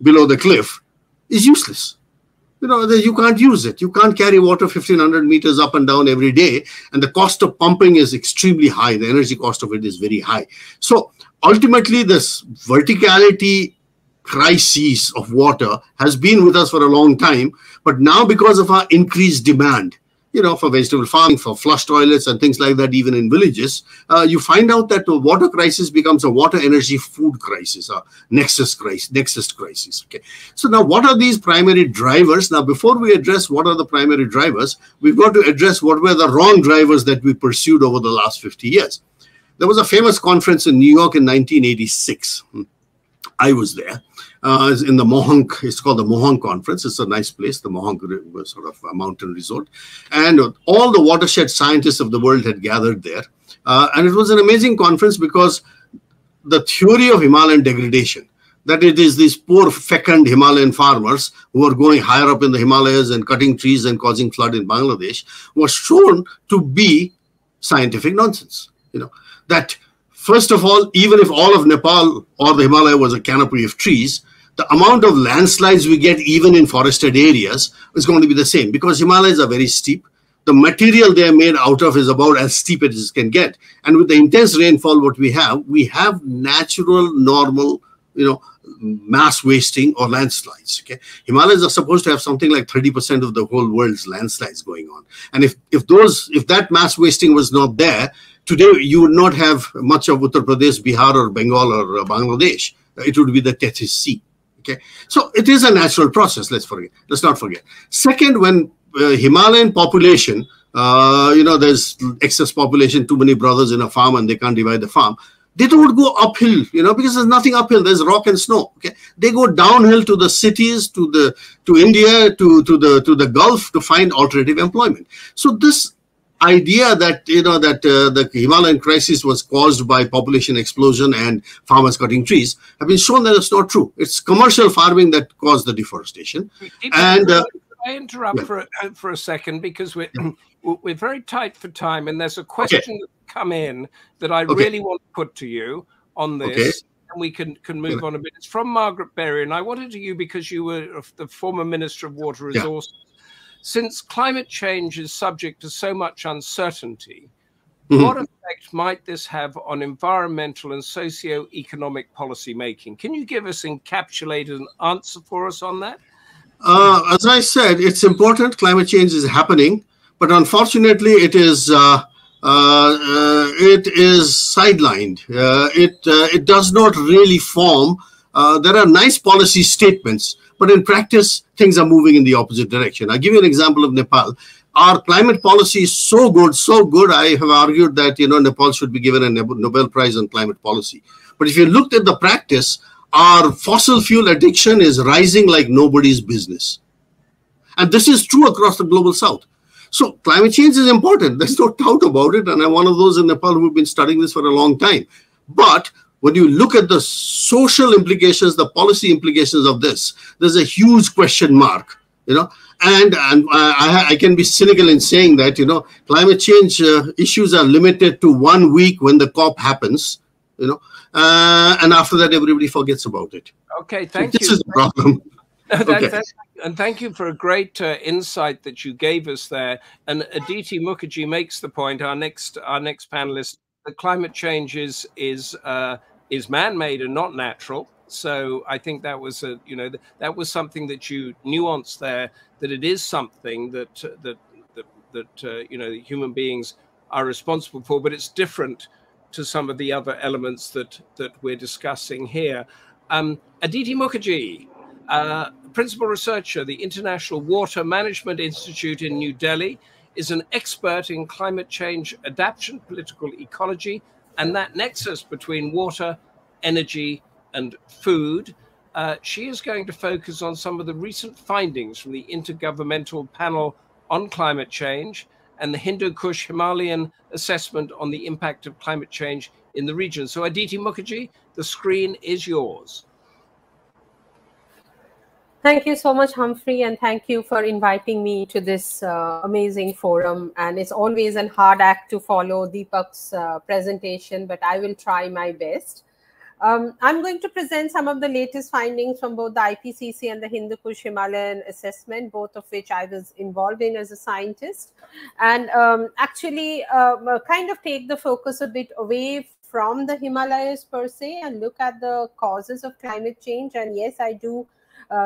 below the cliff is useless. You can't use it. You can't carry water 1500 meters up and down every day. And the cost of pumping is extremely high. The energy cost of it is very high. So ultimately, this verticality crisis of water has been with us for a long time. But now because of our increased demand, for vegetable farming, for flush toilets and things like that, even in villages, you find out that the water crisis becomes a water energy food crisis, a nexus crisis. Okay. So now what are these primary drivers? Now, before we address what are the primary drivers, we've got to address what were the wrong drivers that we pursued over the last 50 years. There was a famous conference in New York in 1986. I was there. In the Mohonk, it's called the Mohonk Conference. It's a nice place, the Mohonk sort of a mountain resort. And all the watershed scientists of the world had gathered there. And it was an amazing conference because the theory of Himalayan degradation, that it is these poor fecund Himalayan farmers who are going higher up in the Himalayas and cutting trees and causing flood in Bangladesh, was shown to be scientific nonsense. That first of all, even if all of Nepal or the Himalaya was a canopy of trees, the amount of landslides we get even in forested areas is going to be the same because Himalayas are very steep. The material they are made out of is about as steep as it can get. And with the intense rainfall, what we have natural, normal, mass wasting or landslides. Okay, Himalayas are supposed to have something like 30% of the whole world's landslides going on. And if that mass wasting was not there, today you would not have much of Uttar Pradesh, Bihar, or Bengal, or Bangladesh. It would be the Tethys Sea. Okay, so it is a natural process. Let's not forget. Second, when Himalayan population, there's excess population, too many brothers in a farm, and they can't divide the farm. They don't go uphill, because there's nothing uphill. There's rock and snow. Okay, they go downhill to the cities, to India, to the Gulf to find alternative employment. So this idea that the Himalayan crisis was caused by population explosion and farmers cutting trees have been shown that it's not true. It's commercial farming that caused the deforestation. And I interrupt for a second because we're very tight for time, and there's a question that's come in that I really want to put to you on this. And we can move on a bit. It's from Margaret Berry, and I wanted to you because you were the former Minister of Water Resources. Since climate change is subject to so much uncertainty, what effect might this have on environmental and socio-economic policy making? Can you give us encapsulated an answer for us on that? As I said, it's important. Climate change is happening, but unfortunately, it is sidelined. It does not really form there are nice policy statements, but in practice, things are moving in the opposite direction. I'll give you an example of Nepal. Our climate policy is so good. I have argued that, Nepal should be given a Nobel Prize on climate policy. But if you looked at the practice, our fossil fuel addiction is rising like nobody's business. And this is true across the global south. So climate change is important. There's no doubt about it. And I'm one of those in Nepal who've been studying this for a long time. But when you look at the social implications, the policy implications of this, there's a huge question mark, And I can be cynical in saying that, climate change issues are limited to 1 week when the COP happens, and after that, everybody forgets about it. Okay, thank you. This is the problem. Okay. And thank you for a great insight that you gave us there. And Aditi Mukherji makes the point, our next panelist, that climate change is man-made and not natural. So I think that was that was something that you nuanced there, that it is something that human beings are responsible for, but it's different to some of the other elements that we're discussing here. Aditi Mukherji, principal researcher, the International Water Management Institute in New Delhi, is an expert in climate change adaptation, political ecology, and that nexus between water, energy, and food. She is going to focus on some of the recent findings from the Intergovernmental Panel on Climate Change and the Hindu-Kush Himalayan assessment on the impact of climate change in the region. So Aditi Mukherji, the screen is yours. Thank you so much, Humphrey, and thank you for inviting me to this amazing forum. And it's always a hard act to follow Dipak's presentation, but I will try my best. I'm going to present some of the latest findings from both the IPCC and the Hindu-Kush Himalayan assessment, both of which I was involved in as a scientist, and actually kind of take the focus a bit away from the Himalayas per se and look at the causes of climate change. And yes, I do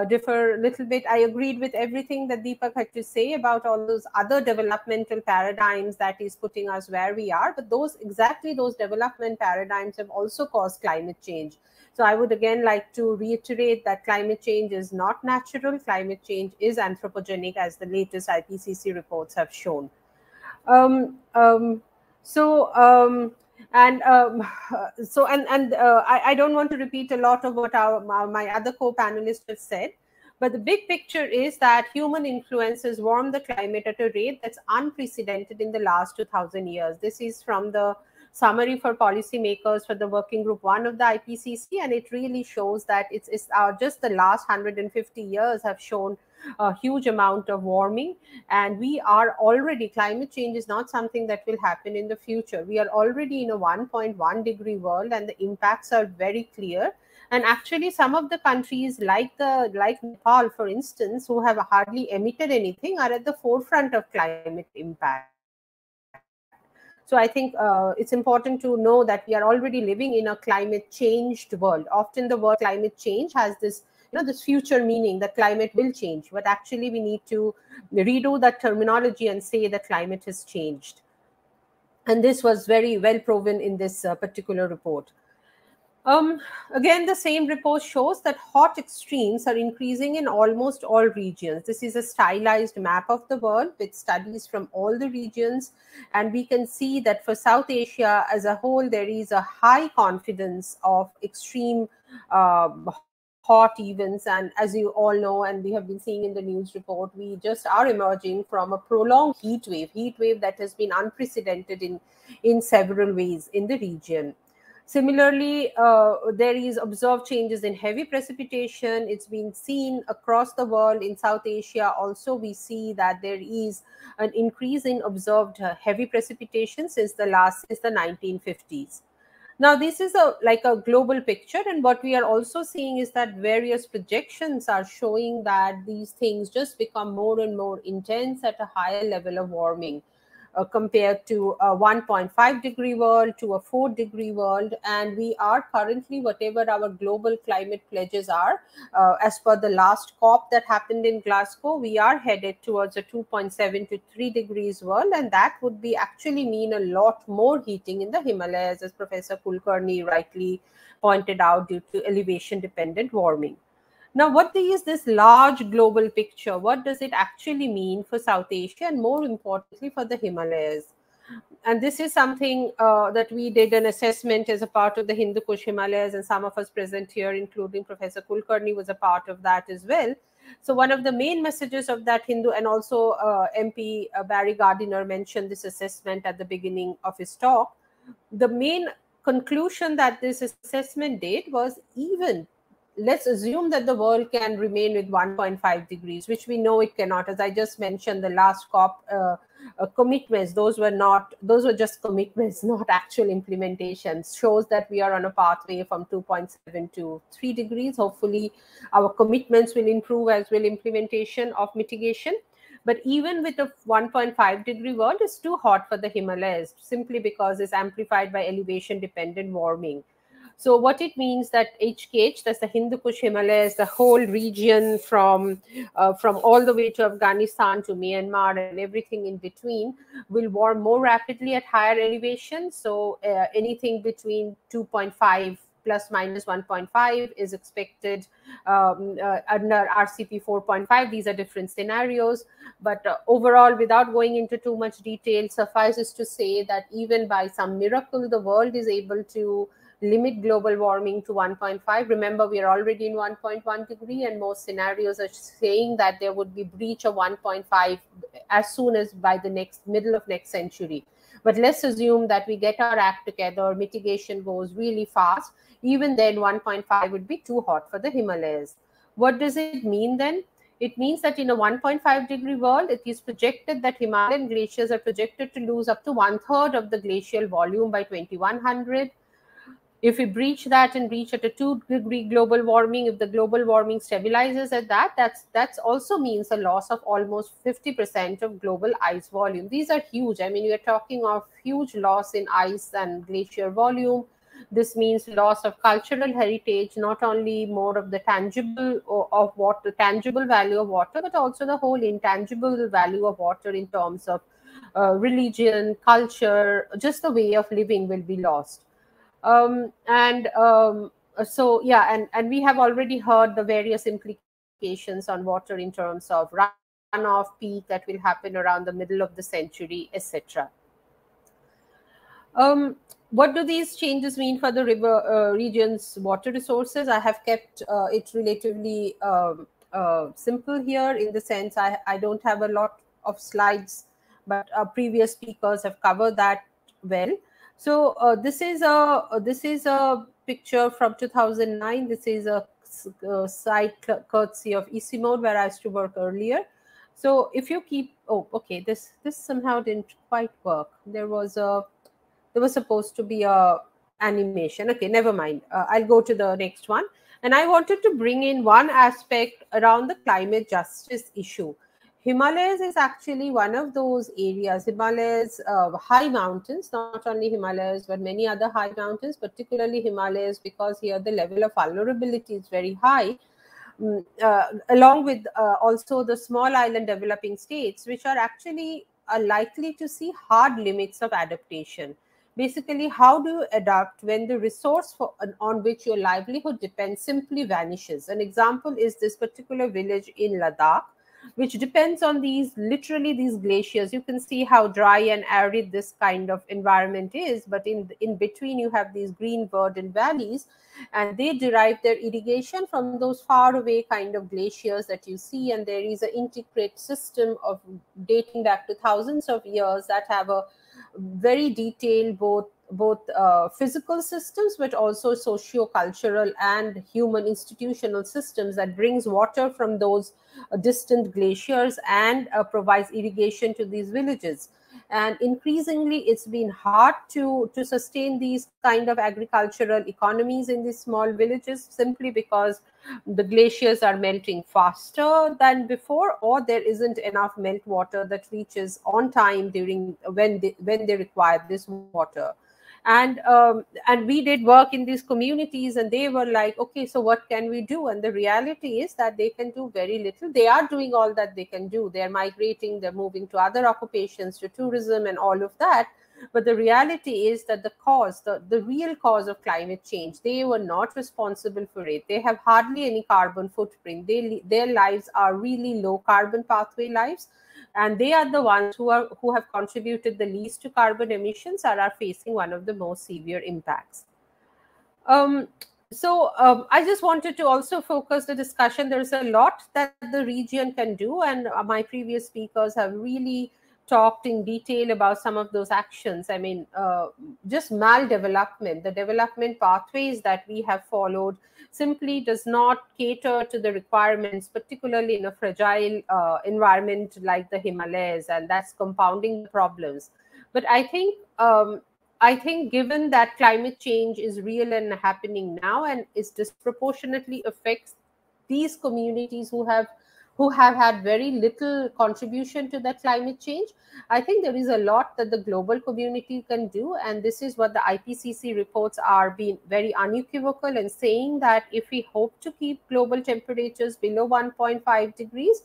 differ a little bit. I agreed with everything that Dipak had to say about all those other developmental paradigms that is putting us where we are, but exactly those development paradigms have also caused climate change. So I would again like to reiterate that climate change is not natural. Climate change is anthropogenic, as the latest IPCC reports have shown. I don't want to repeat a lot of what my other co-panelists have said, but the big picture is that human influence has warmed the climate at a rate that's unprecedented in the last 2000 years. This is from the summary for policymakers for the Working Group 1 of the IPCC, and it really shows that just the last 150 years have shown a huge amount of warming, and we are already, climate change is not something that will happen in the future. We are already in a 1.1 degree world, and the impacts are very clear. And actually some of the countries like Nepal, for instance, who have hardly emitted anything, are at the forefront of climate impact. So I think it's important to know that we are already living in a climate changed world. Often the word climate change has this this future meaning that climate will change, but actually we need to redo that terminology and say that climate has changed. And this was very well proven in this particular report. Again, the same report shows that hot extremes are increasing in almost all regions. This is a stylized map of the world with studies from all the regions. And we can see that for South Asia as a whole, there is a high confidence of extreme hot events. And as you all know, and we have been seeing in the news report, we just are emerging from a prolonged heat wave that has been unprecedented in several ways in the region. Similarly, there is observed changes in heavy precipitation. It's been seen across the world. In South Asia also, we see that there is an increase in observed heavy precipitation since the 1950s. Now, this is like a global picture, and what we are also seeing is that various projections are showing that these things just become more and more intense at a higher level of warming. compared to a 1.5 degree world, to a 4 degree world. And we are currently, whatever our global climate pledges are, as per the last COP that happened in Glasgow, we are headed towards a 2.7 to 3 degrees world. And that would be actually mean a lot more heating in the Himalayas, as Professor Kulkarni rightly pointed out, due to elevation dependent warming. Now, what is this large global picture? What does it actually mean for South Asia, and more importantly for the Himalayas? And this is something that we did an assessment as a part of the Hindu Kush Himalayas, and some of us present here, including Professor Kulkarni, was a part of that as well. So one of the main messages of that Hindu, and also MP Barry Gardiner mentioned this assessment at the beginning of his talk. The main conclusion that this assessment did was, even let's assume that the world can remain with 1.5 degrees, which we know it cannot. As I just mentioned, the last COP commitments, those were just commitments, not actual implementations, shows that we are on a pathway from 2.7 to 3 degrees. Hopefully our commitments will improve, as will implementation of mitigation. But even with a 1.5 degree world, it's too hot for the Himalayas, simply because it's amplified by elevation dependent warming. So what it means that HKH, that's the Hindu Kush Himalayas, the whole region from all the way to Afghanistan to Myanmar and everything in between, will warm more rapidly at higher elevation. So anything between 2.5 plus minus 1.5 is expected under RCP 4.5. These are different scenarios. But overall, without going into too much detail, suffices to say that even by some miracle, the world is able to limit global warming to 1.5. Remember, we are already in 1.1 degree, and most scenarios are saying that there would be breach of 1.5 as soon as by the middle of next century. But let's assume that we get our act together, mitigation goes really fast. Even then, 1.5 would be too hot for the Himalayas. What does it mean then? It means that in a 1.5 degree world, it is projected that Himalayan glaciers are projected to lose up to 1/3 of the glacial volume by 2100. If we breach that and reach at a 2 degree global warming, if the global warming stabilizes at that also means a loss of almost 50% of global ice volume. These are huge. I mean, we are talking of huge loss in ice and glacier volume. This means loss of cultural heritage, not only more of the tangible of water, tangible value of water, but also the whole intangible value of water in terms of religion, culture, just the way of living will be lost. So yeah, and we have already heard the various implications on water in terms of runoff peak that will happen around the middle of the century, etc. What do these changes mean for the river region's water resources? I have kept it relatively simple here, in the sense I don't have a lot of slides, but previous speakers have covered that well. So this is a picture from 2009. This is a site courtesy of Easy Mode, where I used to work earlier. So if you keep, oh, okay, this somehow didn't quite work. There was supposed to be a animation. Okay, never mind. I'll go to the next one. And I wanted to bring in one aspect around the climate justice issue. Himalayas is actually one of those areas. Himalayas, high mountains, not only Himalayas, but many other high mountains, particularly Himalayas, because here the level of vulnerability is very high, along with also the small island developing states, which are actually likely to see hard limits of adaptation. Basically, how do you adapt when the resource on which your livelihood depends simply vanishes? An example is this particular village in Ladakh, which depends on literally these glaciers. You can see how dry and arid this kind of environment is, but in between you have these green verdant valleys, and they derive their irrigation from those far away kind of glaciers that you see. And there is an intricate system of dating back to thousands of years that have a very detailed both physical systems, but also socio-cultural and human institutional systems that brings water from those distant glaciers and provides irrigation to these villages. And increasingly, it's been hard to sustain these kind of agricultural economies in these small villages, simply because the glaciers are melting faster than before, or there isn't enough meltwater that reaches on time during when they require this water. And we did work in these communities, and they were like, okay, so what can we do? And the reality is that they can do very little. They are doing all that they can do. They're migrating, they're moving to other occupations, to tourism and all of that. But the reality is that the real cause of climate change, they were not responsible for it. They have hardly any carbon footprint. Their lives are really low carbon pathway lives. And they are the ones who have contributed the least to carbon emissions and are facing one of the most severe impacts. I just wanted to also focus the discussion. There's a lot that the region can do, and my previous speakers have really talked in detail about some of those actions. I mean, just maldevelopment, the development pathways that we have followed simply does not cater to the requirements, particularly in a fragile environment like the Himalayas, and that's compounding the problems. But I think given that climate change is real and happening now, and is disproportionately affects these communities who have had very little contribution to that climate change, I think there is a lot that the global community can do. And this is what the IPCC reports are being very unequivocal in saying, that if we hope to keep global temperatures below 1.5 degrees,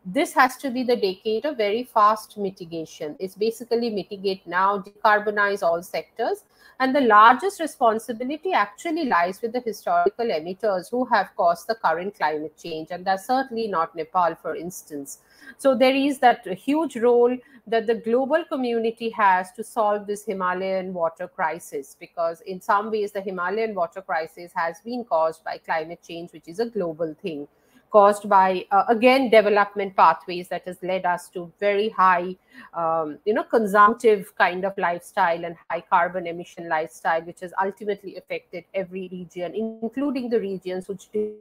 this has to be the decade of very fast mitigation. It's basically mitigate now, decarbonize all sectors. And the largest responsibility actually lies with the historical emitters who have caused the current climate change. And that's certainly not Nepal, for instance. So there is that huge role that the global community has to solve this Himalayan water crisis, because in some ways the Himalayan water crisis has been caused by climate change, which is a global thing, caused by, again, development pathways that has led us to very high, consumptive kind of lifestyle and high carbon emission lifestyle, which has ultimately affected every region, including the regions which do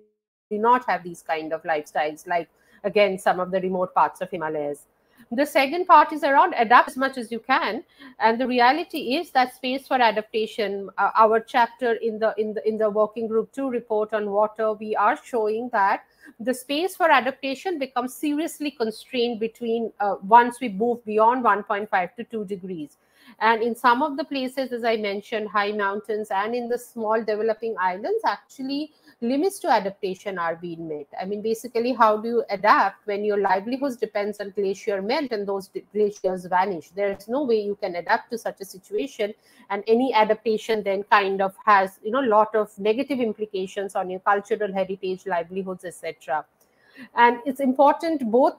not have these kind of lifestyles, like, again, some of the remote parts of Himalayas. The second part is around adapt as much as you can, and the reality is that space for adaptation. Our chapter in the Working Group 2 report on water, we are showing that the space for adaptation becomes seriously constrained between once we move beyond 1.5 to 2 degrees. And in some of the places, as I mentioned, high mountains and in the small developing islands, actually limits to adaptation are being met. I mean, basically, how do you adapt when your livelihood depends on glacier melt and those glaciers vanish? There's no way you can adapt to such a situation, and any adaptation then kind of has, a lot of negative implications on your cultural heritage, livelihoods, etc. And it's important both.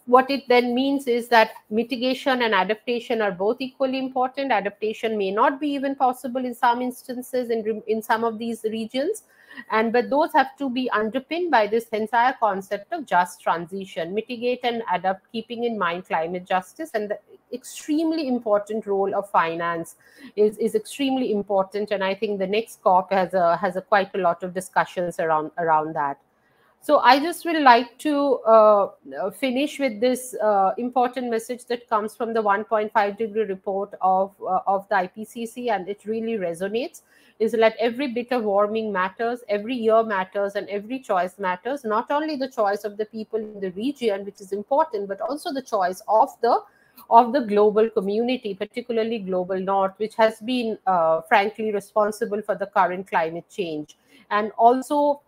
What it then means is that mitigation and adaptation are both equally important. Adaptation may not be even possible in some instances in some of these regions, but those have to be underpinned by this entire concept of just transition, mitigate and adapt, keeping in mind climate justice. And the extremely important role of finance is extremely important. And I think the next COP has quite a lot of discussions around that. So I just will like to finish with this important message that comes from the 1.5 degree report of the IPCC, and it really resonates, is that every bit of warming matters, every year matters, and every choice matters. Not only the choice of the people in the region, which is important, but also the choice of the global community, particularly global north, which has been frankly responsible for the current climate change. And also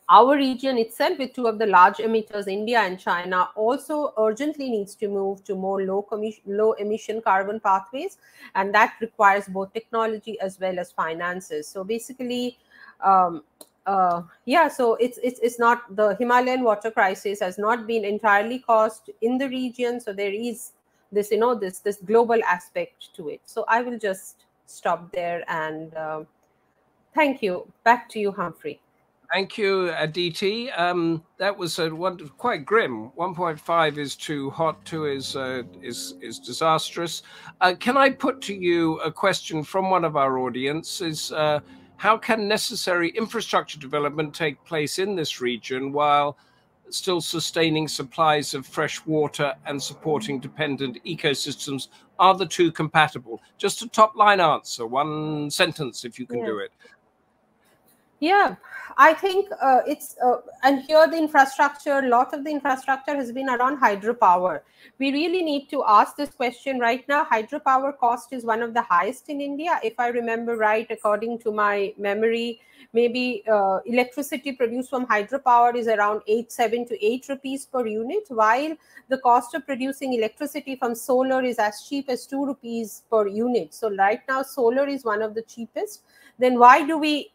our region itself, with two of the large emitters, India and China, also urgently needs to move to more low emission carbon pathways, and that requires both technology as well as finances. So basically, so it's not, the Himalayan water crisis has not been entirely caused in the region. So there is this, this global aspect to it. So I will just stop there and thank you. Back to you, Humphrey. Thank you, Aditi. That was quite grim. 1.5 is too hot, 2 is disastrous. Can I put to you a question from one of our audience? How can necessary infrastructure development take place in this region while still sustaining supplies of fresh water and supporting dependent ecosystems? Are the two compatible? Just a top-line answer, one sentence if you can do it. Yeah, I think and here the infrastructure, a lot of the infrastructure has been around hydropower. We really need to ask this question right now. Hydropower cost is one of the highest in India. If I remember right, according to my memory, maybe electricity produced from hydropower is around 7 to 8 rupees per unit, while the cost of producing electricity from solar is as cheap as 2 rupees per unit. So right now, solar is one of the cheapest. Then why do we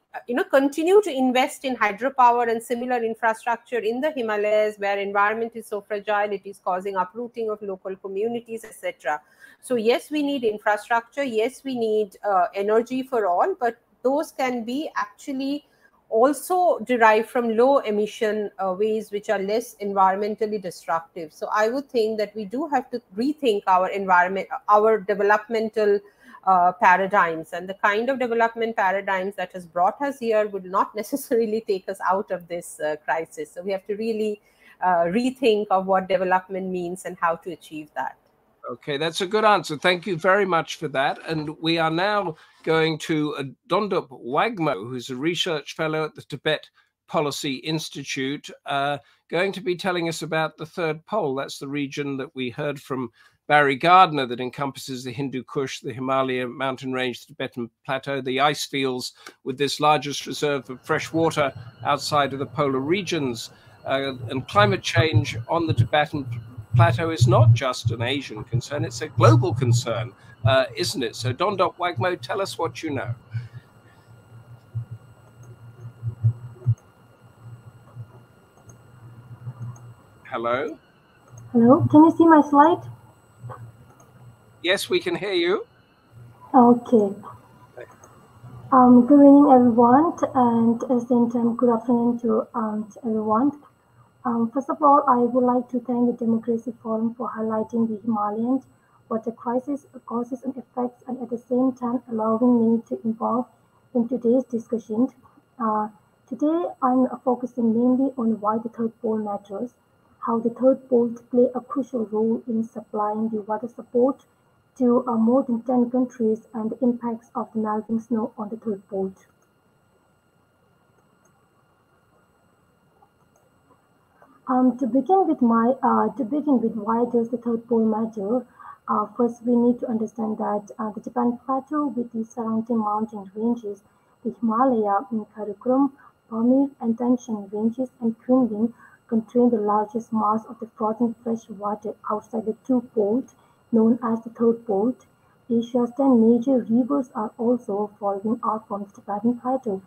continue to invest in hydropower and similar infrastructure in the Himalayas, where environment is so fragile, it is causing uprooting of local communities, etc. So yes, we need infrastructure. Yes, we need energy for all, but those can be actually also derived from low emission ways which are less environmentally destructive. So I would think that we do have to rethink our environment, our developmental paradigms, and the kind of development paradigms that has brought us here would not necessarily take us out of this crisis. So we have to really rethink of what development means and how to achieve that. Okay, that's a good answer. Thank you very much for that. And we are now going to Dondup Wagmo, who's a research fellow at the Tibet Policy Institute, going to be telling us about the third pole. That's the region that we heard from Barry Gardner that encompasses the Hindu Kush, the Himalayan mountain range, the Tibetan plateau, the ice fields with this largest reserve of fresh water outside of the polar regions. And climate change on the Tibetan plateau is not just an Asian concern, it's a global concern, isn't it? So Dondup Wagmo, tell us what you know. Hello? Hello, can you see my slide? Yes, we can hear you. Okay. Good evening, everyone, and at the same time, good afternoon to everyone. First of all, I would like to thank the Democracy Forum for highlighting the Himalayan water crisis, causes and effects, and at the same time allowing me to involve in today's discussion. Today, I'm focusing mainly on why the third pole matters, how the third pole play a crucial role in supplying the water support to more than 10 countries, and the impacts of the melting snow on the third pole. To begin with why does the third pole matter? First, we need to understand that the Tibetan plateau with the surrounding mountain ranges, the Himalaya, Karakoram, Pamir, and Tanshan ranges, and Kunlun contain the largest mass of the frozen fresh water outside the two poles, known as the third pole. Asia's 10 major rivers are also flowing out from the Tibetan plateau.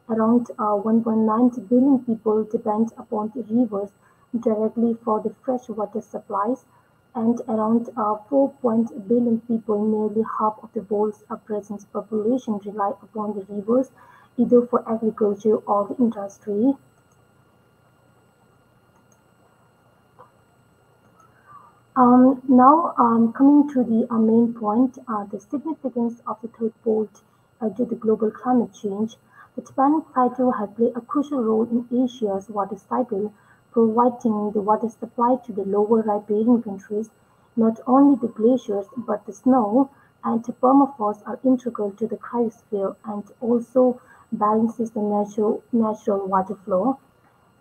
Around 1.9 billion people depend upon the rivers directly for the fresh water supplies, and around 4 billion people, nearly half of the world's present population, rely upon the rivers either for agriculture or the industry. Now, coming to the main point, the significance of the third pole to the global climate change. The Tibetan plateau has played a crucial role in Asia's water cycle, providing the water supply to the lower riparian countries. Not only the glaciers, but the snow and the permafrost are integral to the cryosphere and also balances the natural water flow.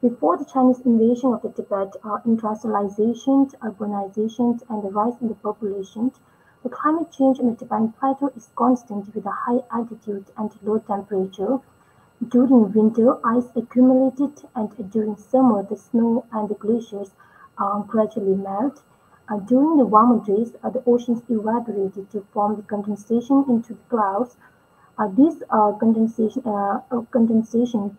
Before the Chinese invasion of the Tibet, industrialization, urbanization, and the rise in the population, the climate change in the Tibetan plateau is constant with a high altitude and low temperature. During winter, ice accumulated, and during summer, the snow and the glaciers gradually melt. During the warmer days, the oceans evaporated to form the condensation into the clouds. These condensation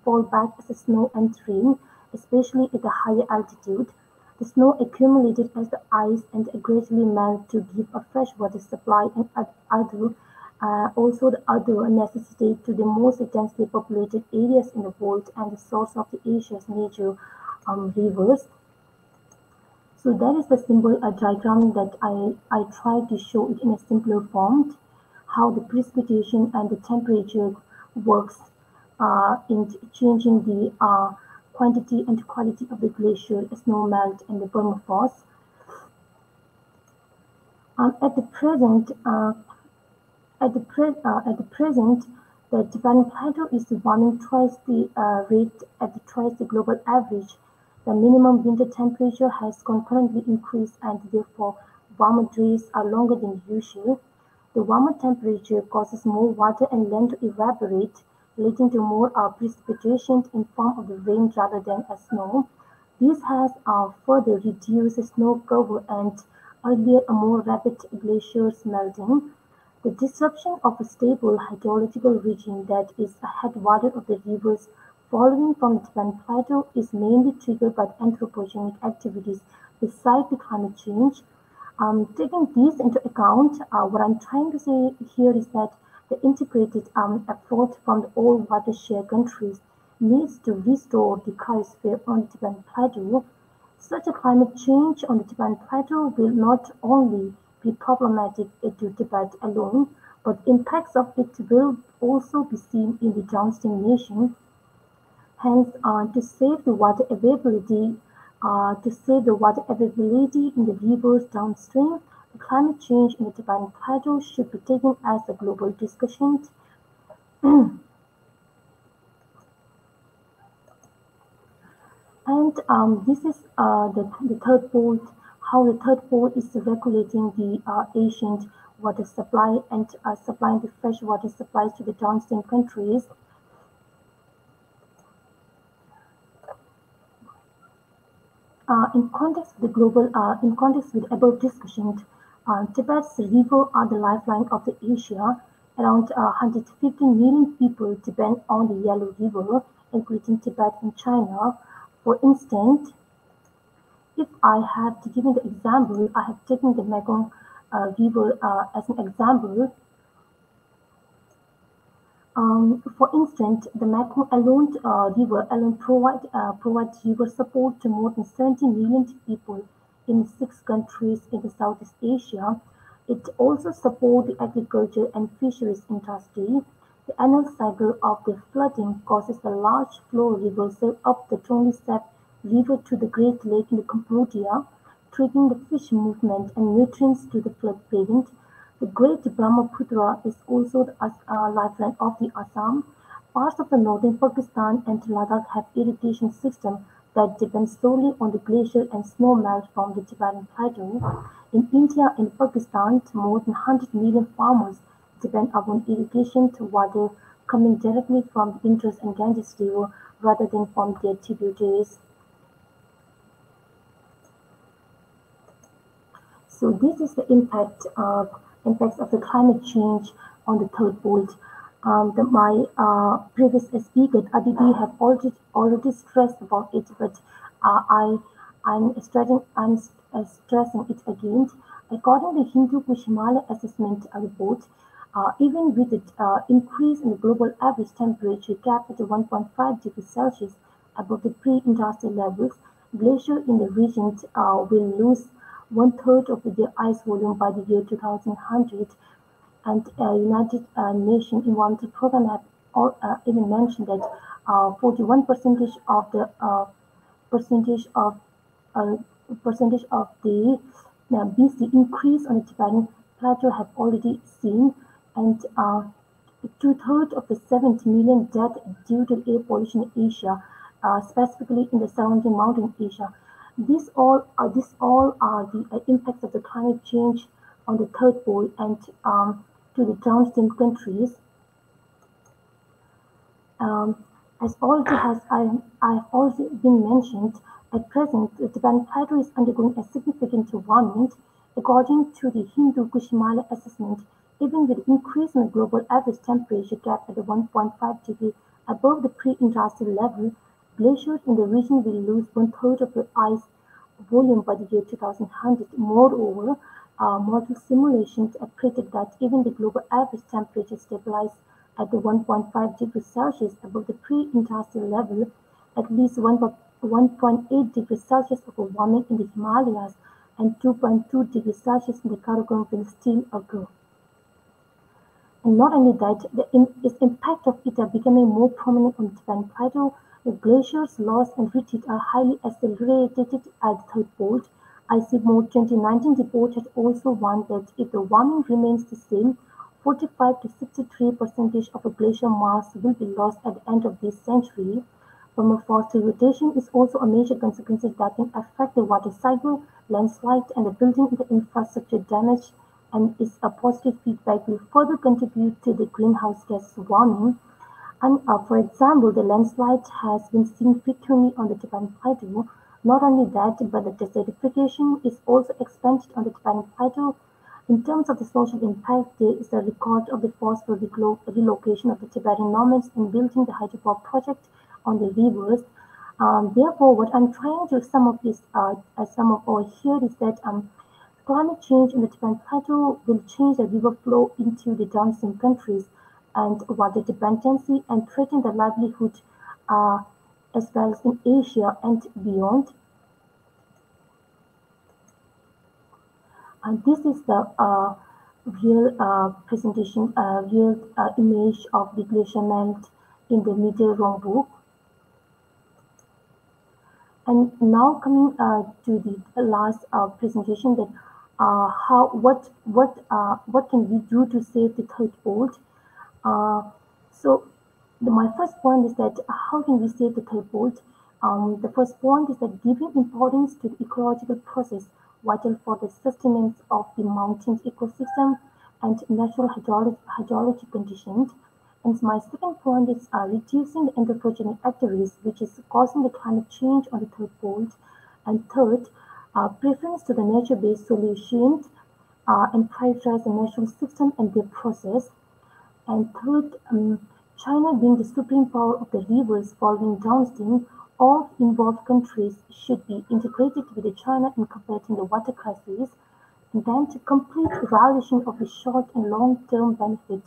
fall back as snow and rain, especially at a higher altitude. The snow accumulated as the ice and gradually melt to give a fresh water supply and also the other necessity to the most densely populated areas in the world and the source of the Asia's major rivers. So that is the symbol diagram that I tried to show it in a simpler form, how the precipitation and the temperature works in changing the quantity and quality of the glacial snow melt and the permafrost. At the present, the Tibetan Plateau is warming twice the rate at twice the global average. The minimum winter temperature has concurrently increased, and therefore warmer days are longer than usual. The warmer temperature causes more water and land to evaporate, leading to more precipitation in form of the rain rather than as snow. This has further reduced snow cover and earlier a more rapid glaciers melting. The disruption of a stable hydrological regime that is a headwater of the rivers following from the Tibetan Plateau is mainly triggered by anthropogenic activities beside the climate change. Taking these into account, what I'm trying to say here is that the integrated approach from the all watershed countries needs to restore the cryosphere on the Tibetan Plateau. Such a climate change on the Tibetan Plateau will not only be problematic to Tibet alone, but impacts of it will also be seen in the downstream nation. Hence, to save the water availability in the rivers downstream, the climate change in the Tibetan Plateau should be taken as a global discussion. And this is the third point, how the third pole is regulating the ancient water supply and supplying the fresh water supplies to the downstream countries. In context with the above discussion, Tibet's rivers are the lifeline of the Asia. Around 150 million people depend on the Yellow River, including Tibet and China. For instance, if I have to give you the example, I have taken the Mekong River as an example. For instance, the Mekong River alone provides river support to more than 70 million people in 6 countries in the Southeast Asia. It also supports the agriculture and fisheries industry. The annual cycle of the flooding causes the large flow reversal up the Tonle Sap River to the Great Lake in Cambodia, triggering the fish movement and nutrients to the floodplain. The Great Brahmaputra is also the lifeline of the Assam. Parts of the northern Pakistan and Ladakh have irrigation systems that depend solely on the glacier and snow melt from the Tibetan Plateau. In India and Pakistan, more than 100 million farmers depend upon irrigation water coming directly from the Indus and Ganges River rather than from their tributaries. So this is the impacts of the climate change on the third pole. My previous speaker Aditi have already stressed about it, but I'm stressing it again. According to Hindu-Kush Himalaya assessment report, even with the increase in the global average temperature capped at 1.5 degrees Celsius above the pre-industrial levels, glaciers in the region will lose 1/3 of their ice volume by the year 2100. And United Nations Environmental Program have even mentioned that 41% of the BC increase on the Tibetan Plateau have already seen, and 2/3 of the 70 million deaths due to air pollution in Asia, specifically in the surrounding mountain Asia. These all are the impacts of the climate change on the third pole and to the downstream countries. As I have already been mentioned, at present the Tibetan Plateau is undergoing a significant warming. According to the Hindu-Kush Himalaya assessment, even with increase in the global average temperature gap at 1.5 degrees above the pre-industrial level, glaciers in the region will lose 1/3 of the ice volume by the year 2100. Moreover, model simulations have predicted that even the global average temperature stabilizes at the 1.5 degrees Celsius above the pre-industrial level, at least 1.8 degrees Celsius of warming in the Himalayas and 2.2 degrees Celsius in the Karakoram will still occur. And not only that, its impact of it are becoming more prominent on the Tibetan Plateau The glaciers' loss and retreat are highly accelerated at the third pole. ICMO 2019 report had also warned that if the warming remains the same, 45 to 63% of the glacier mass will be lost at the end of this century. Permafrost erosion is also a major consequence that can affect the water cycle, landslides, and the building infrastructure damage, and its positive feedback will further contribute to the greenhouse gas warming. And for example, the landslide has been seen frequently on the Tibetan Plateau. Not only that, but the desertification is also expanded on the Tibetan Plateau. In terms of the social impact, there is a record of the forceful relocation of the Tibetan nomads in building the hydropower project on the rivers. Therefore, what I'm trying to sum up here is that climate change in the Tibetan Plateau will change the river flow into the downstream countries and water dependency and threaten the livelihood as well as in Asia and beyond. And this is the real presentation, real image of the glacier melt in the Middle Rongbuk. And now coming to the last presentation, that what can we do to save the third pole? My first point is that how can we save the third pole? The first point is that giving importance to the ecological process vital for the sustenance of the mountain's ecosystem and natural hydrology conditions. And my second point is reducing the anthropogenic activities, which is causing the climate change on the third pole. And third, preference to the nature-based solutions and prioritize the natural system and their process. And third, China being the supreme power of the rivers following downstream, all involved countries should be integrated with China in combating the water crisis, and then to complete evaluation of the short and long-term benefit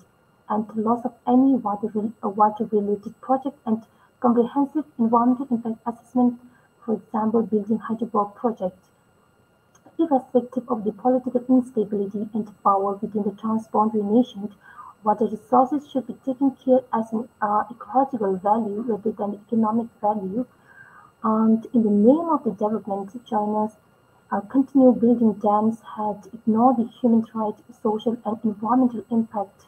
and loss of any water-related project and comprehensive environmental impact assessment, for example, building hydropower projects. Irrespective of the political instability and power within the transboundary nations, water resources should be taken care as an ecological value rather than economic value. And in the name of the development, China's continued building dams had ignored the human rights, social, and environmental impact.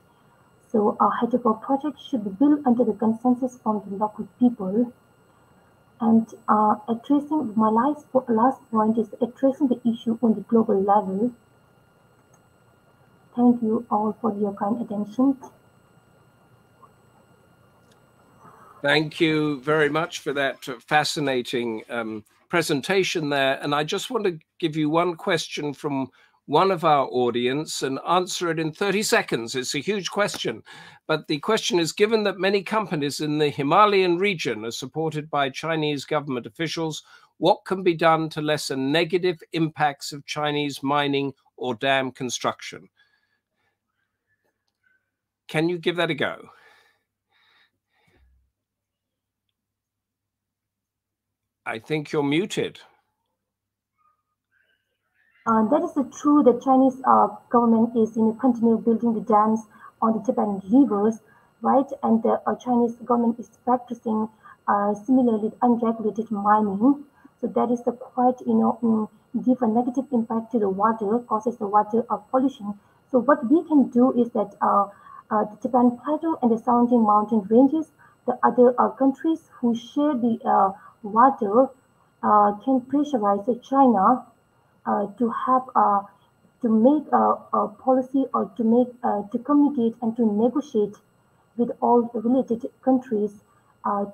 So hydropower projects should be built under the consensus from the local people. And addressing my last point is addressing the issue on the global level. Thank you all for your kind attention. Thank you very much for that fascinating presentation there. And I just want to give you one question from one of our audience and answer it in 30 seconds. It's a huge question, but the question is, given that many companies in the Himalayan region are supported by Chinese government officials, what can be done to lessen negative impacts of Chinese mining or dam construction? Can you give that a go? I think you're muted. That is true. The Chinese government is continue building the dams on the Tibetan rivers, right? And the Chinese government is practicing similarly unregulated mining. So that is the quite give a negative impact to the water, causes the water pollution. So what we can do is that the Tibetan Plateau and the surrounding mountain ranges, the other countries who share the water can pressurize China to have to make a policy or to make to communicate and to negotiate with all the related countries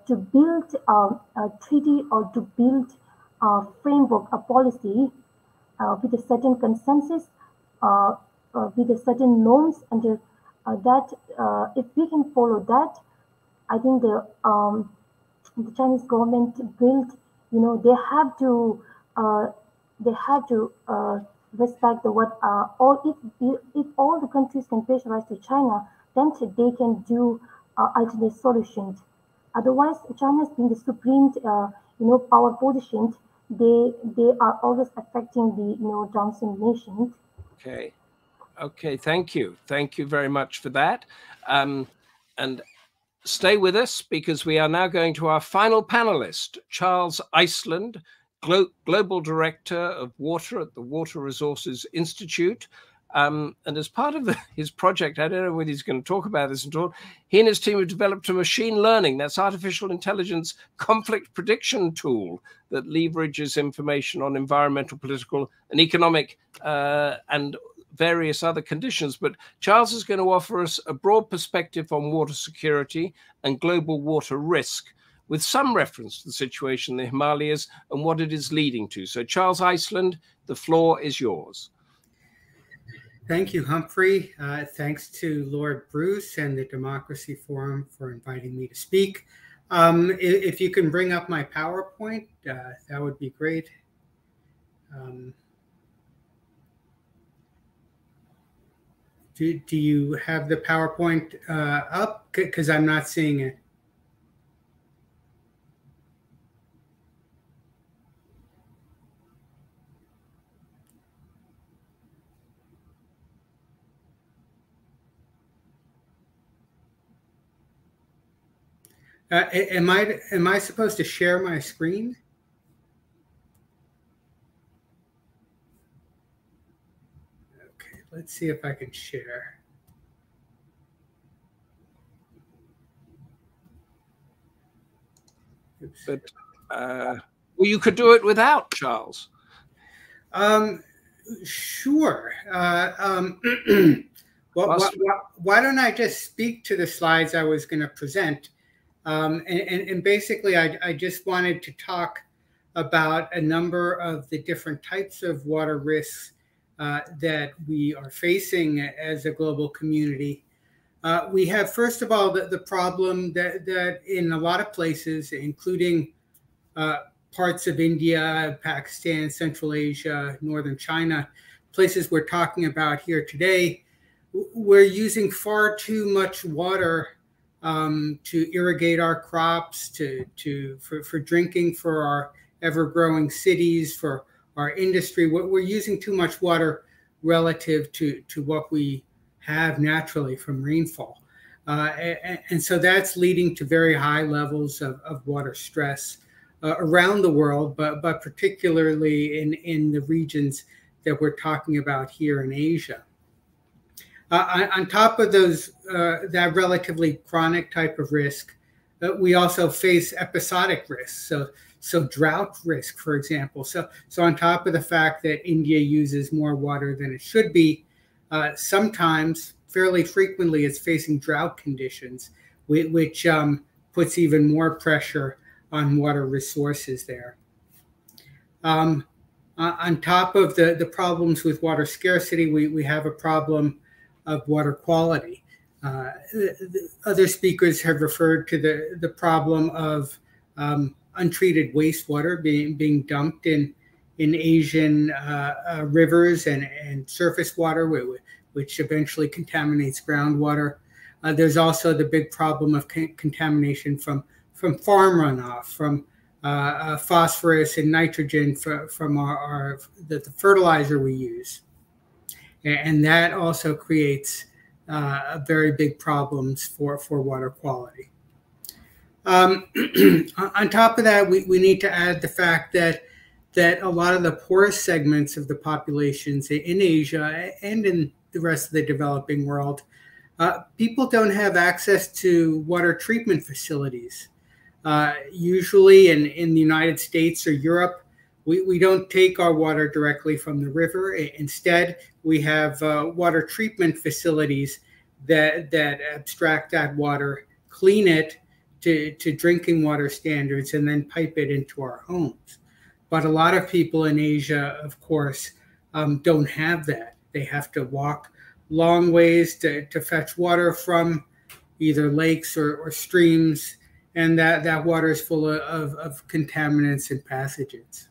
to build a treaty or to build a framework, a policy with a certain consensus, with a certain norms, and that if we can follow that, I think the Chinese government built, they have to respect the what or if all the countries can pressurize to China, then they can do alternate solutions. Otherwise, China's being the supreme power position, they are always affecting the downstream nations. Okay, thank you very much for that. And stay with us because we are now going to our final panelist, Charles Iceland, Global Director of Water at the Water Resources Institute. And as part of his project, I don't know whether he's going to talk about this at all, he and his team have developed a machine learning, that's artificial intelligence conflict prediction tool that leverages information on environmental, political, and economic and various other conditions. But Charles is going to offer us a broad perspective on water security and global water risk, with some reference to the situation in the Himalayas and what it is leading to. So Charles Iceland, the floor is yours. Thank you, Humphrey. Thanks to Lord Bruce and the Democracy Forum for inviting me to speak. If you can bring up my PowerPoint, that would be great. Do you have the PowerPoint up? Because I'm not seeing it. Am I supposed to share my screen? Okay, let's see if I can share. Oops. But well, you could do it without, Charles. Sure. Why don't I just speak to the slides I was going to present? And basically, I just wanted to talk about a number of the different types of water risks that we are facing as a global community. We have, first of all, the problem that in a lot of places, including parts of India, Pakistan, Central Asia, Northern China, places we're talking about here today, we're using far too much water to irrigate our crops, for drinking, for our ever-growing cities, for our industry. We're using too much water relative to what we have naturally from rainfall. And so that's leading to very high levels of water stress around the world, but particularly in the regions that we're talking about here in Asia. On top of those, that relatively chronic type of risk, we also face episodic risks. So drought risk, for example. So on top of the fact that India uses more water than it should be, sometimes, fairly frequently, it's facing drought conditions, which puts even more pressure on water resources there. On top of the problems with water scarcity, we have a problem of water quality. Other speakers have referred to the problem of untreated wastewater being dumped in Asian rivers and surface water, which eventually contaminates groundwater. There's also the big problem of contamination from farm runoff, from phosphorus and nitrogen from the fertilizer we use. And that also creates very big problems for water quality. On top of that, we need to add the fact that a lot of the poorest segments of the populations in Asia and in the rest of the developing world, people don't have access to water treatment facilities. Usually in the United States or Europe, we don't take our water directly from the river. Instead, we have water treatment facilities that abstract that water, clean it to drinking water standards, and then pipe it into our homes. But a lot of people in Asia, of course, don't have that. They have to walk long ways to fetch water from either lakes or streams, and that water is full of contaminants and pathogens.